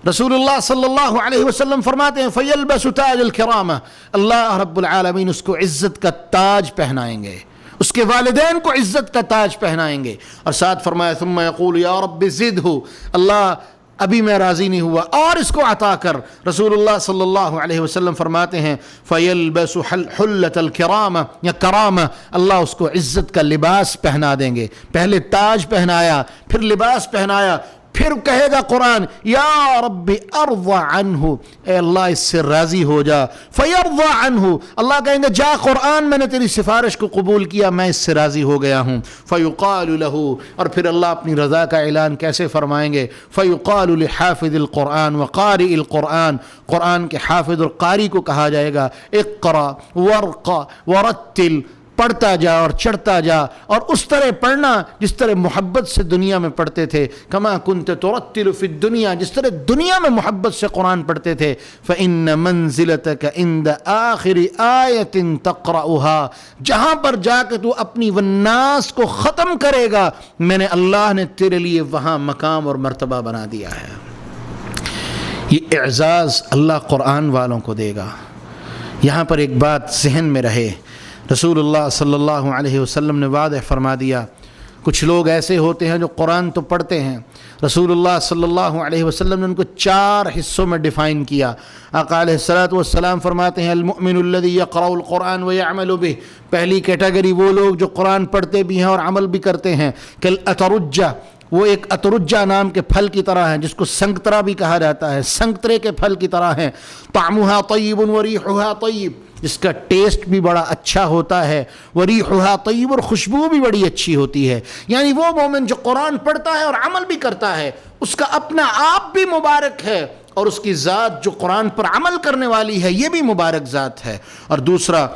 Speaker 2: رسول اللہ صلی اللہ علیہ وسلم فرماتے ہیں فیلبس تاج الکرامہ، اللہ رب العالمین اس کو عزت کا تاج پہنائیں گے، اس کے والدین کو عزت کا تاج پہنائیں گے، اور ساتھ فرمایا ثم یقول یا رب زدہ، اللہ ابھی میں راضی نہیں ہوا اور اس کو عطا کر۔ رسول اللہ صلی اللہ علیہ وسلم فرماتے ہیں فیلبس حلۃ الکرامہ یا کرامہ، اللہ اس کو عزت کا لباس پہنا دیں گے، پہلے تاج پہنایا، پھر لباس پہنایا، پھر کہے گا قرآن یا رب ارض عنہ، اے اللہ اس سے راضی ہو جا، فیرضى عنہ، اللہ کہیں گے جا قرآن میں نے تیری سفارش کو قبول کیا، میں اس سے راضی ہو گیا ہوں، فیقال له، اور پھر اللہ اپنی رضا کا اعلان کیسے فرمائیں گے فیقال لحافظ القرآن وقارئ القرآن، قرآن کے حافظ اور قاری کو کہا جائے گا اقرأ ورقا ورتل، پڑھتا جا اور چڑھتا جا، اور اس طرح پڑھنا جس طرح محبت سے دنیا میں پڑھتے تھے، کما کنت ترتل فی الدنیا، جس طرح دنیا میں محبت سے قرآن پڑھتے تھے، فإن منزلتک عند آخر آیۃ تقرأها، جہاں پر جا کے تو اپنی والناس کو ختم کرے گا، میں نے اللہ نے تیرے لیے وہاں مقام اور مرتبہ بنا دیا ہے۔ یہ اعزاز اللہ قرآن والوں کو دے گا۔ یہاں پر ایک بات ذہن میں رہے، رسول اللہ صلی اللہ علیہ وسلم نے واضح فرما دیا، کچھ لوگ ایسے ہوتے ہیں جو قرآن تو پڑھتے ہیں، رسول اللہ صلی اللہ علیہ وسلم نے ان کو 4 حصوں میں ڈیفائن کیا۔ آقا علیہ الصلوۃ والسلام فرماتے ہیں المؤمن الذی یقرأ القرآن ویعمل بہ، پہلی کیٹیگری وہ لوگ جو قرآن پڑھتے بھی ہیں اور عمل بھی کرتے ہیں، کالاترجہ، وہ ایک اترجہ نام کے پھل کی طرح ہیں جس کو سنگترا بھی کہا جاتا ہے، سنگترے کے پھل کی طرح ہیں، طعمها طیب وریحها طیب، جس کا ٹیسٹ بھی بڑا اچھا ہوتا ہے، وریحها طیب، اور خوشبو بھی بڑی اچھی ہوتی ہے۔ یعنی وہ مومن جو قرآن پڑھتا ہے اور عمل بھی کرتا ہے، اس کا اپنا آپ بھی مبارک ہے، اور اس کی ذات جو قرآن پر عمل کرنے والی ہے یہ بھی مبارک ذات ہے۔ اور دوسرا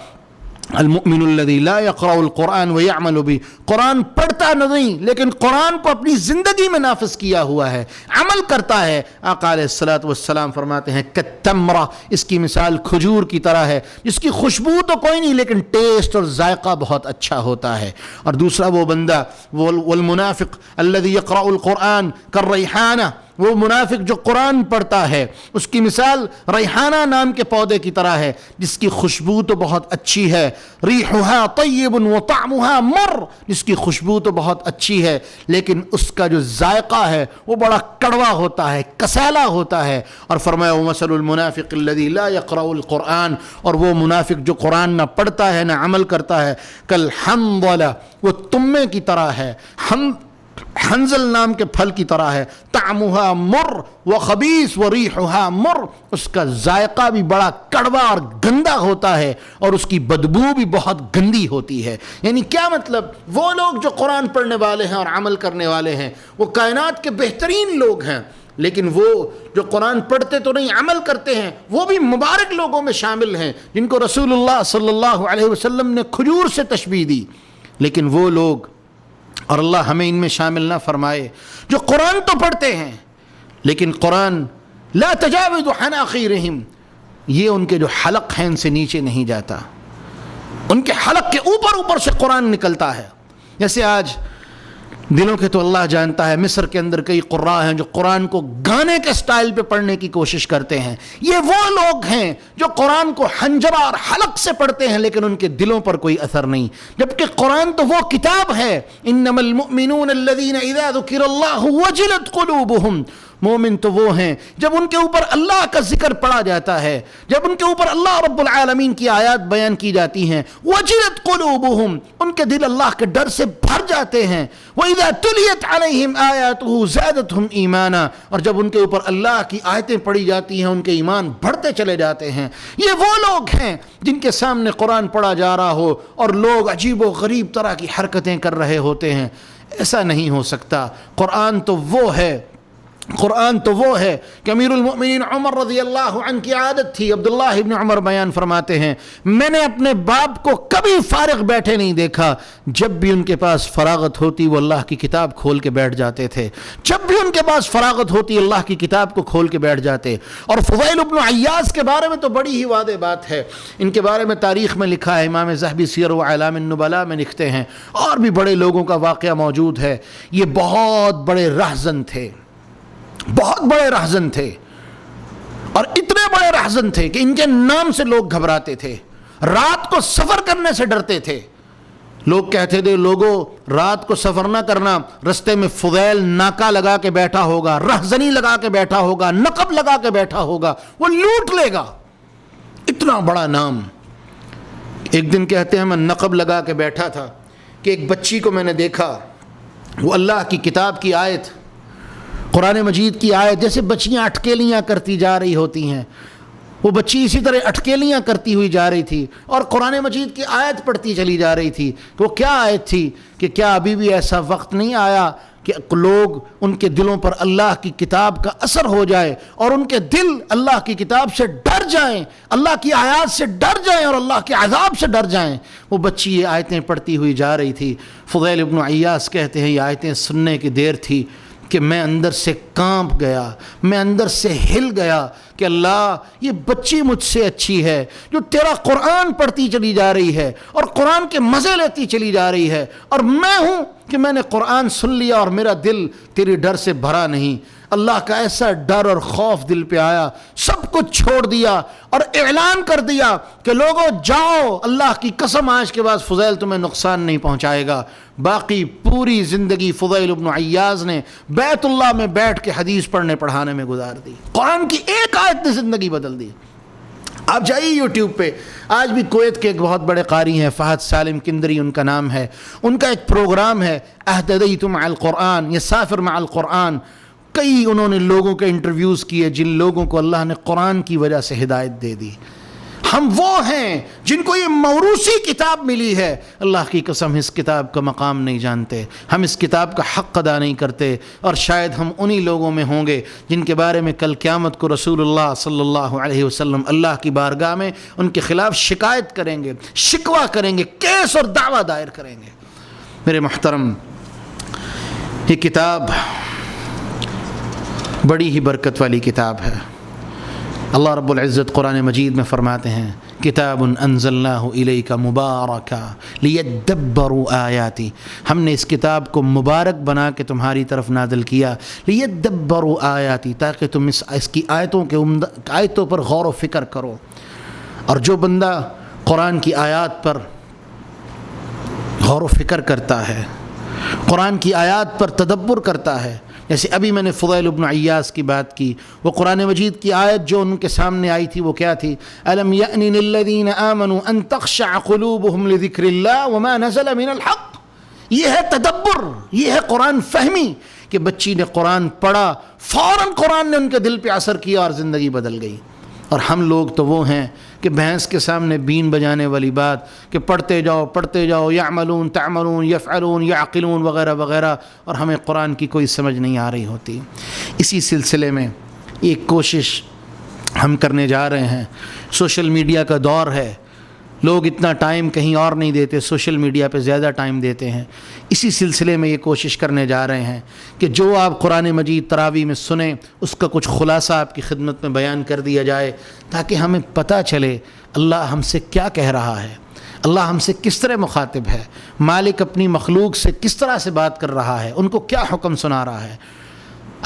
Speaker 2: المؤمن الذی لا یقرأ القرآن ویعمل بہ، قرآن پڑھتا نہیں لیکن قرآن کو اپنی زندگی میں نافذ کیا ہوا ہے، عمل کرتا ہے۔ آقا علیہ الصلوۃ والسلام فرماتے ہیں کالتمرہ، اس کی مثال کھجور کی طرح ہے، جس کی خوشبو تو کوئی نہیں لیکن ٹیسٹ اور ذائقہ بہت اچھا ہوتا ہے۔ اور دوسرا وہ بندہ والمنافق الذی یقرأ القرآن کالریحانہ، وہ منافق جو قرآن پڑھتا ہے اس کی مثال ریحانہ نام کے پودے کی طرح ہے جس کی خوشبو تو بہت اچھی ہے، ریحھا طیب وطعمھا مر، جس کی خوشبو تو بہت اچھی ہے لیکن اس کا جو ذائقہ ہے وہ بڑا کڑوا ہوتا ہے، کسالہ ہوتا ہے۔ اور فرمایا ومثل المنافق الذی لا یقرأ القرآن، اور وہ منافق جو قرآن نہ پڑھتا ہے نہ عمل کرتا ہے، کالحنظلہ، وہ تمے کی طرح ہے، حنظل نام کے پھل کی طرح ہے، طعمھا مر وخبیث وریحھا مر، اس کا ذائقہ بھی بڑا کڑوا اور گندا ہوتا ہے اور اس کی بدبو بھی بہت گندی ہوتی ہے۔ یعنی کیا مطلب؟ وہ لوگ جو قرآن پڑھنے والے ہیں اور عمل کرنے والے ہیں وہ کائنات کے بہترین لوگ ہیں، لیکن وہ جو قرآن پڑھتے تو نہیں عمل کرتے ہیں وہ بھی مبارک لوگوں میں شامل ہیں جن کو رسول اللہ صلی اللہ علیہ وسلم نے کھجور سے تشبیہ دی۔ لیکن وہ لوگ، اور اللہ ہمیں ان میں شامل نہ فرمائے، جو قرآن تو پڑھتے ہیں لیکن قرآن لا تجاوز حناخیرہم، یہ ان کے جو حلق ہیں ان سے نیچے نہیں جاتا، ان کے حلق کے اوپر سے قرآن نکلتا ہے۔ جیسے آج دلوں کے تو اللہ جانتا ہے، مصر کے اندر کئی قراء ہیں جو قرآن کو گانے کے سٹائل پہ پڑھنے کی کوشش کرتے ہیں۔ یہ وہ لوگ ہیں جو قرآن کو حنجرہ اور حلق سے پڑھتے ہیں لیکن ان کے دلوں پر کوئی اثر نہیں، جبکہ قرآن تو وہ کتاب ہے، انما المؤمنون الذین اذا ذکر اللہ وجلت قلوبہم، مومن تو وہ ہیں جب ان کے اوپر اللہ کا ذکر پڑھا جاتا ہے، جب ان کے اوپر اللہ رب العالمین کی آیات بیان کی جاتی ہیں، وجلت قلوبہم، ان کے دل اللہ کے ڈر سے بھر جاتے ہیں، وَإِذَا تُلِيَتْ عَلَيْهِمْ آيَاتُهُ زَادَتْهُمْ إِيمَانًا، اور جب ان کے اوپر اللہ کی آیتیں پڑھی جاتی ہیں ان کے ایمان بڑھتے چلے جاتے ہیں۔ یہ وہ لوگ ہیں جن کے سامنے قرآن پڑھا جا رہا ہو اور لوگ عجیب و غریب طرح کی حرکتیں کر رہے ہوتے ہیں۔ ایسا نہیں ہو سکتا۔ قرآن تو وہ ہے کہ امیر المؤمنین عمر رضی اللہ عنہ کی عادت تھی، عبداللہ ابن عمر بیان فرماتے ہیں، میں نے اپنے باپ کو کبھی فارغ بیٹھے نہیں دیکھا، جب بھی ان کے پاس فراغت ہوتی وہ اللہ کی کتاب کھول کے بیٹھ جاتے تھے، جب بھی ان کے پاس فراغت ہوتی اللہ کی کتاب کو کھول کے بیٹھ جاتے۔ اور فضیل ابن عیاض کے بارے میں تو بڑی ہی واضح بات ہے، ان کے بارے میں تاریخ میں لکھا ہے، امام ذہبی سیر و اعلام النبلاء میں لکھتے ہیں، اور بھی بڑے لوگوں کا واقعہ موجود ہے۔ یہ بہت بڑے رہزن تھے، بہت بڑے رہزن تھے، اور اتنے بڑے رہزن تھے کہ ان کے نام سے لوگ گھبراتے تھے، رات کو سفر کرنے سے ڈرتے تھے۔ لوگ کہتے تھے لوگوں رات کو سفر نہ کرنا، رستے میں فضیل ناکا لگا کے بیٹھا ہوگا، رہزنی لگا کے بیٹھا ہوگا، نقب لگا کے بیٹھا ہوگا، وہ لوٹ لے گا۔ اتنا بڑا نام۔ ایک دن کہتے ہیں میں نقب لگا کے بیٹھا تھا کہ ایک بچی کو میں نے دیکھا، وہ اللہ کی کتاب کی آیت، قرآن مجید کی آیت، جیسے بچیاں اٹکیلیاں کرتی جا رہی ہوتی ہیں، وہ بچی اسی طرح اٹکیلیاں کرتی ہوئی جا رہی تھی اور قرآن مجید کی آیت پڑھتی چلی جا رہی تھی۔ وہ کیا آیت تھی کہ کیا ابھی بھی ایسا وقت نہیں آیا کہ لوگ ان کے دلوں پر اللہ کی کتاب کا اثر ہو جائے اور ان کے دل اللہ کی کتاب سے ڈر جائیں، اللہ کی آیات سے ڈر جائیں اور اللہ کے عذاب سے ڈر جائیں۔ وہ بچی یہ آیتیں پڑھتی ہوئی جا رہی تھی۔ فضیل ابن عیاض کہتے ہیں یہ آیتیں سننے کی دیر تھی کہ میں اندر سے کانپ گیا، میں اندر سے ہل گیا کہ اللہ یہ بچی مجھ سے اچھی ہے جو تیرا قرآن پڑھتی چلی جا رہی ہے اور قرآن کے مزے لیتی چلی جا رہی ہے، اور میں ہوں کہ میں نے قرآن سن لیا اور میرا دل تیری ڈر سے بھرا نہیں۔ اللہ کا ایسا ڈر اور خوف دل پہ آیا، سب کچھ چھوڑ دیا اور اعلان کر دیا کہ لوگوں جاؤ، اللہ کی قسم آج کے بعد فضیل تمہیں نقصان نہیں پہنچائے گا۔ باقی پوری زندگی فضیل ابن عیاض نے بیت اللہ میں بیٹھ کے حدیث پڑھنے پڑھانے میں گزار دی، قرآن کی ایک آیت نے زندگی بدل دی۔ آپ جائیے یوٹیوب پہ، آج بھی کویت کے ایک بہت بڑے قاری ہیں، فہد سالم کندری ان کا نام ہے، ان کا ایک پروگرام ہے اہتدیت مع القرآن، یہ سافر مع القرآن۔ کئی انہوں نے لوگوں کے انٹرویوز کیے جن لوگوں کو اللہ نے قرآن کی وجہ سے ہدایت دے دی۔ ہم وہ ہیں جن کو یہ موروثی کتاب ملی ہے، اللہ کی قسم اس کتاب کا مقام نہیں جانتے، ہم اس کتاب کا حق ادا نہیں کرتے، اور شاید ہم انہی لوگوں میں ہوں گے جن کے بارے میں کل قیامت کو رسول اللہ صلی اللہ علیہ وسلم اللہ کی بارگاہ میں ان کے خلاف شکایت کریں گے، شکوہ کریں گے، کیس اور دعویٰ دائر کریں گے۔ میرے محترم، یہ کتاب بڑی ہی برکت والی کتاب ہے۔ اللہ رب العزت قرآن مجید میں فرماتے ہیں کتاب انزلناہ الیک مبارکا لیدبروا آیاتی، ہم نے اس کتاب کو مبارک بنا کے تمہاری طرف نازل کیا، لیدبروا آیاتی، تاکہ تم اس کی آیتوں پر غور و فکر کرو۔ اور جو بندہ قرآن کی آیات پر غور و فکر کرتا ہے، قرآن کی آیات پر تدبر کرتا ہے، جیسے ابھی میں نے فضیل بن عیاض کی بات کی، وہ قرآن مجید کی آیت جو ان کے سامنے آئی تھی وہ کیا تھی؟ الم یأن للذین آمنوا ان تخشع قلوبهم لذکر اللہ وما نزل من الحق۔ یہ ہے تدبر، یہ ہے قرآن فہمی، کہ بچی نے قرآن پڑھا، فوراً قرآن نے ان کے دل پہ اثر کیا اور زندگی بدل گئی۔ اور ہم لوگ تو وہ ہیں کہ بھینس کے سامنے بین بجانے والی بات کہ پڑھتے جاؤ یعملون تعملون یفعلون یعقلون وغیرہ وغیرہ، اور ہمیں قرآن کی کوئی سمجھ نہیں آ رہی ہوتی۔ اسی سلسلے میں ایک کوشش ہم کرنے جا رہے ہیں، سوشل میڈیا کا دور ہے، لوگ اتنا ٹائم کہیں اور نہیں دیتے، سوشل میڈیا پہ زیادہ ٹائم دیتے ہیں۔ اسی سلسلے میں یہ کوشش کرنے جا رہے ہیں کہ جو آپ قرآن مجید تراویح میں سنیں اس کا کچھ خلاصہ آپ کی خدمت میں بیان کر دیا جائے، تاکہ ہمیں پتہ چلے اللہ ہم سے کیا کہہ رہا ہے، اللہ ہم سے کس طرح مخاطب ہے، مالک اپنی مخلوق سے کس طرح سے بات کر رہا ہے، ان کو کیا حکم سنا رہا ہے۔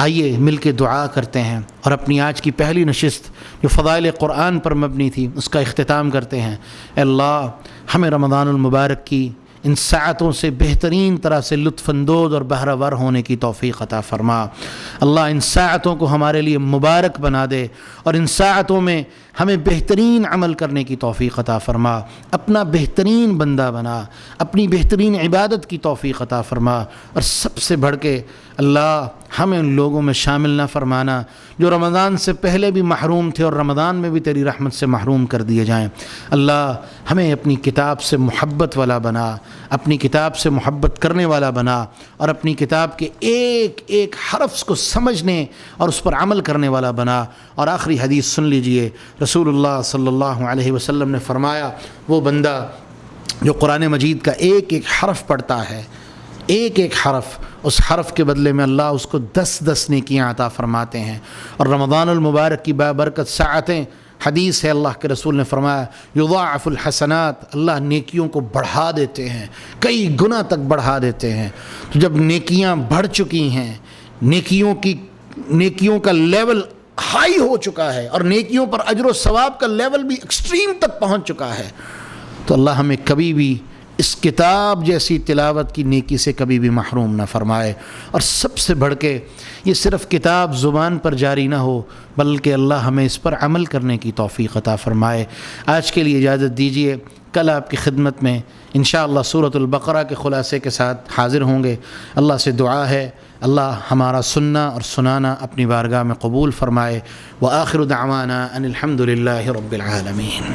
Speaker 2: آئیے مل کے دعا کرتے ہیں اور اپنی آج کی پہلی نشست جو فضائل قرآن پر مبنی تھی اس کا اختتام کرتے ہیں۔ اے اللہ ہمیں رمضان المبارک کی ان ساعتوں سے بہترین طرح سے لطف اندوز اور بہرہ ور ہونے کی توفیق عطا فرما۔ اللہ ان ساعتوں کو ہمارے لیے مبارک بنا دے اور ان ساعتوں میں ہمیں بہترین عمل کرنے کی توفیق عطا فرما، اپنا بہترین بندہ بنا، اپنی بہترین عبادت کی توفیق عطا فرما، اور سب سے بڑھ کے اللہ ہمیں ان لوگوں میں شامل نہ فرمانا جو رمضان سے پہلے بھی محروم تھے اور رمضان میں بھی تیری رحمت سے محروم کر دیے جائیں۔ اللہ ہمیں اپنی کتاب سے محبت والا بنا، اپنی کتاب سے محبت کرنے والا بنا، اور اپنی کتاب کے ایک ایک حرف کو سمجھنے اور اس پر عمل کرنے والا بنا۔ اور آخری حدیث سن لیجئے، رسول اللہ صلی اللہ علیہ وسلم نے فرمایا وہ بندہ جو قرآن مجید کا ایک ایک حرف پڑھتا ہے، ایک ایک حرف، اس حرف کے بدلے میں اللہ اس کو 10 نیکیاں عطا فرماتے ہیں۔ اور رمضان المبارک کی بابرکت ساعتیں، حدیث ہے اللہ کے رسول نے فرمایا یضاعف الحسنات، اللہ نیکیوں کو بڑھا دیتے ہیں، کئی گنا تک بڑھا دیتے ہیں۔ تو جب نیکیاں بڑھ چکی ہیں، نیکیوں کا لیول ہائی ہو چکا ہے اور نیکیوں پر اجر و ثواب کا لیول بھی ایکسٹریم تک پہنچ چکا ہے، تو اللہ ہمیں کبھی بھی اس کتاب جیسی تلاوت کی نیکی سے کبھی بھی محروم نہ فرمائے۔ اور سب سے بڑھ کے یہ صرف کتاب زبان پر جاری نہ ہو بلکہ اللہ ہمیں اس پر عمل کرنے کی توفیق عطا فرمائے۔ آج کے لیے اجازت دیجیے، کل آپ کی خدمت میں انشاءاللہ سورۃ البقرہ کے خلاصے کے ساتھ حاضر ہوں گے۔ اللہ سے دعا ہے اللہ ہمارا سننا اور سنانا اپنی بارگاہ میں قبول فرمائے۔ وآخر دعوانا ان الحمد للہ رب العالمین۔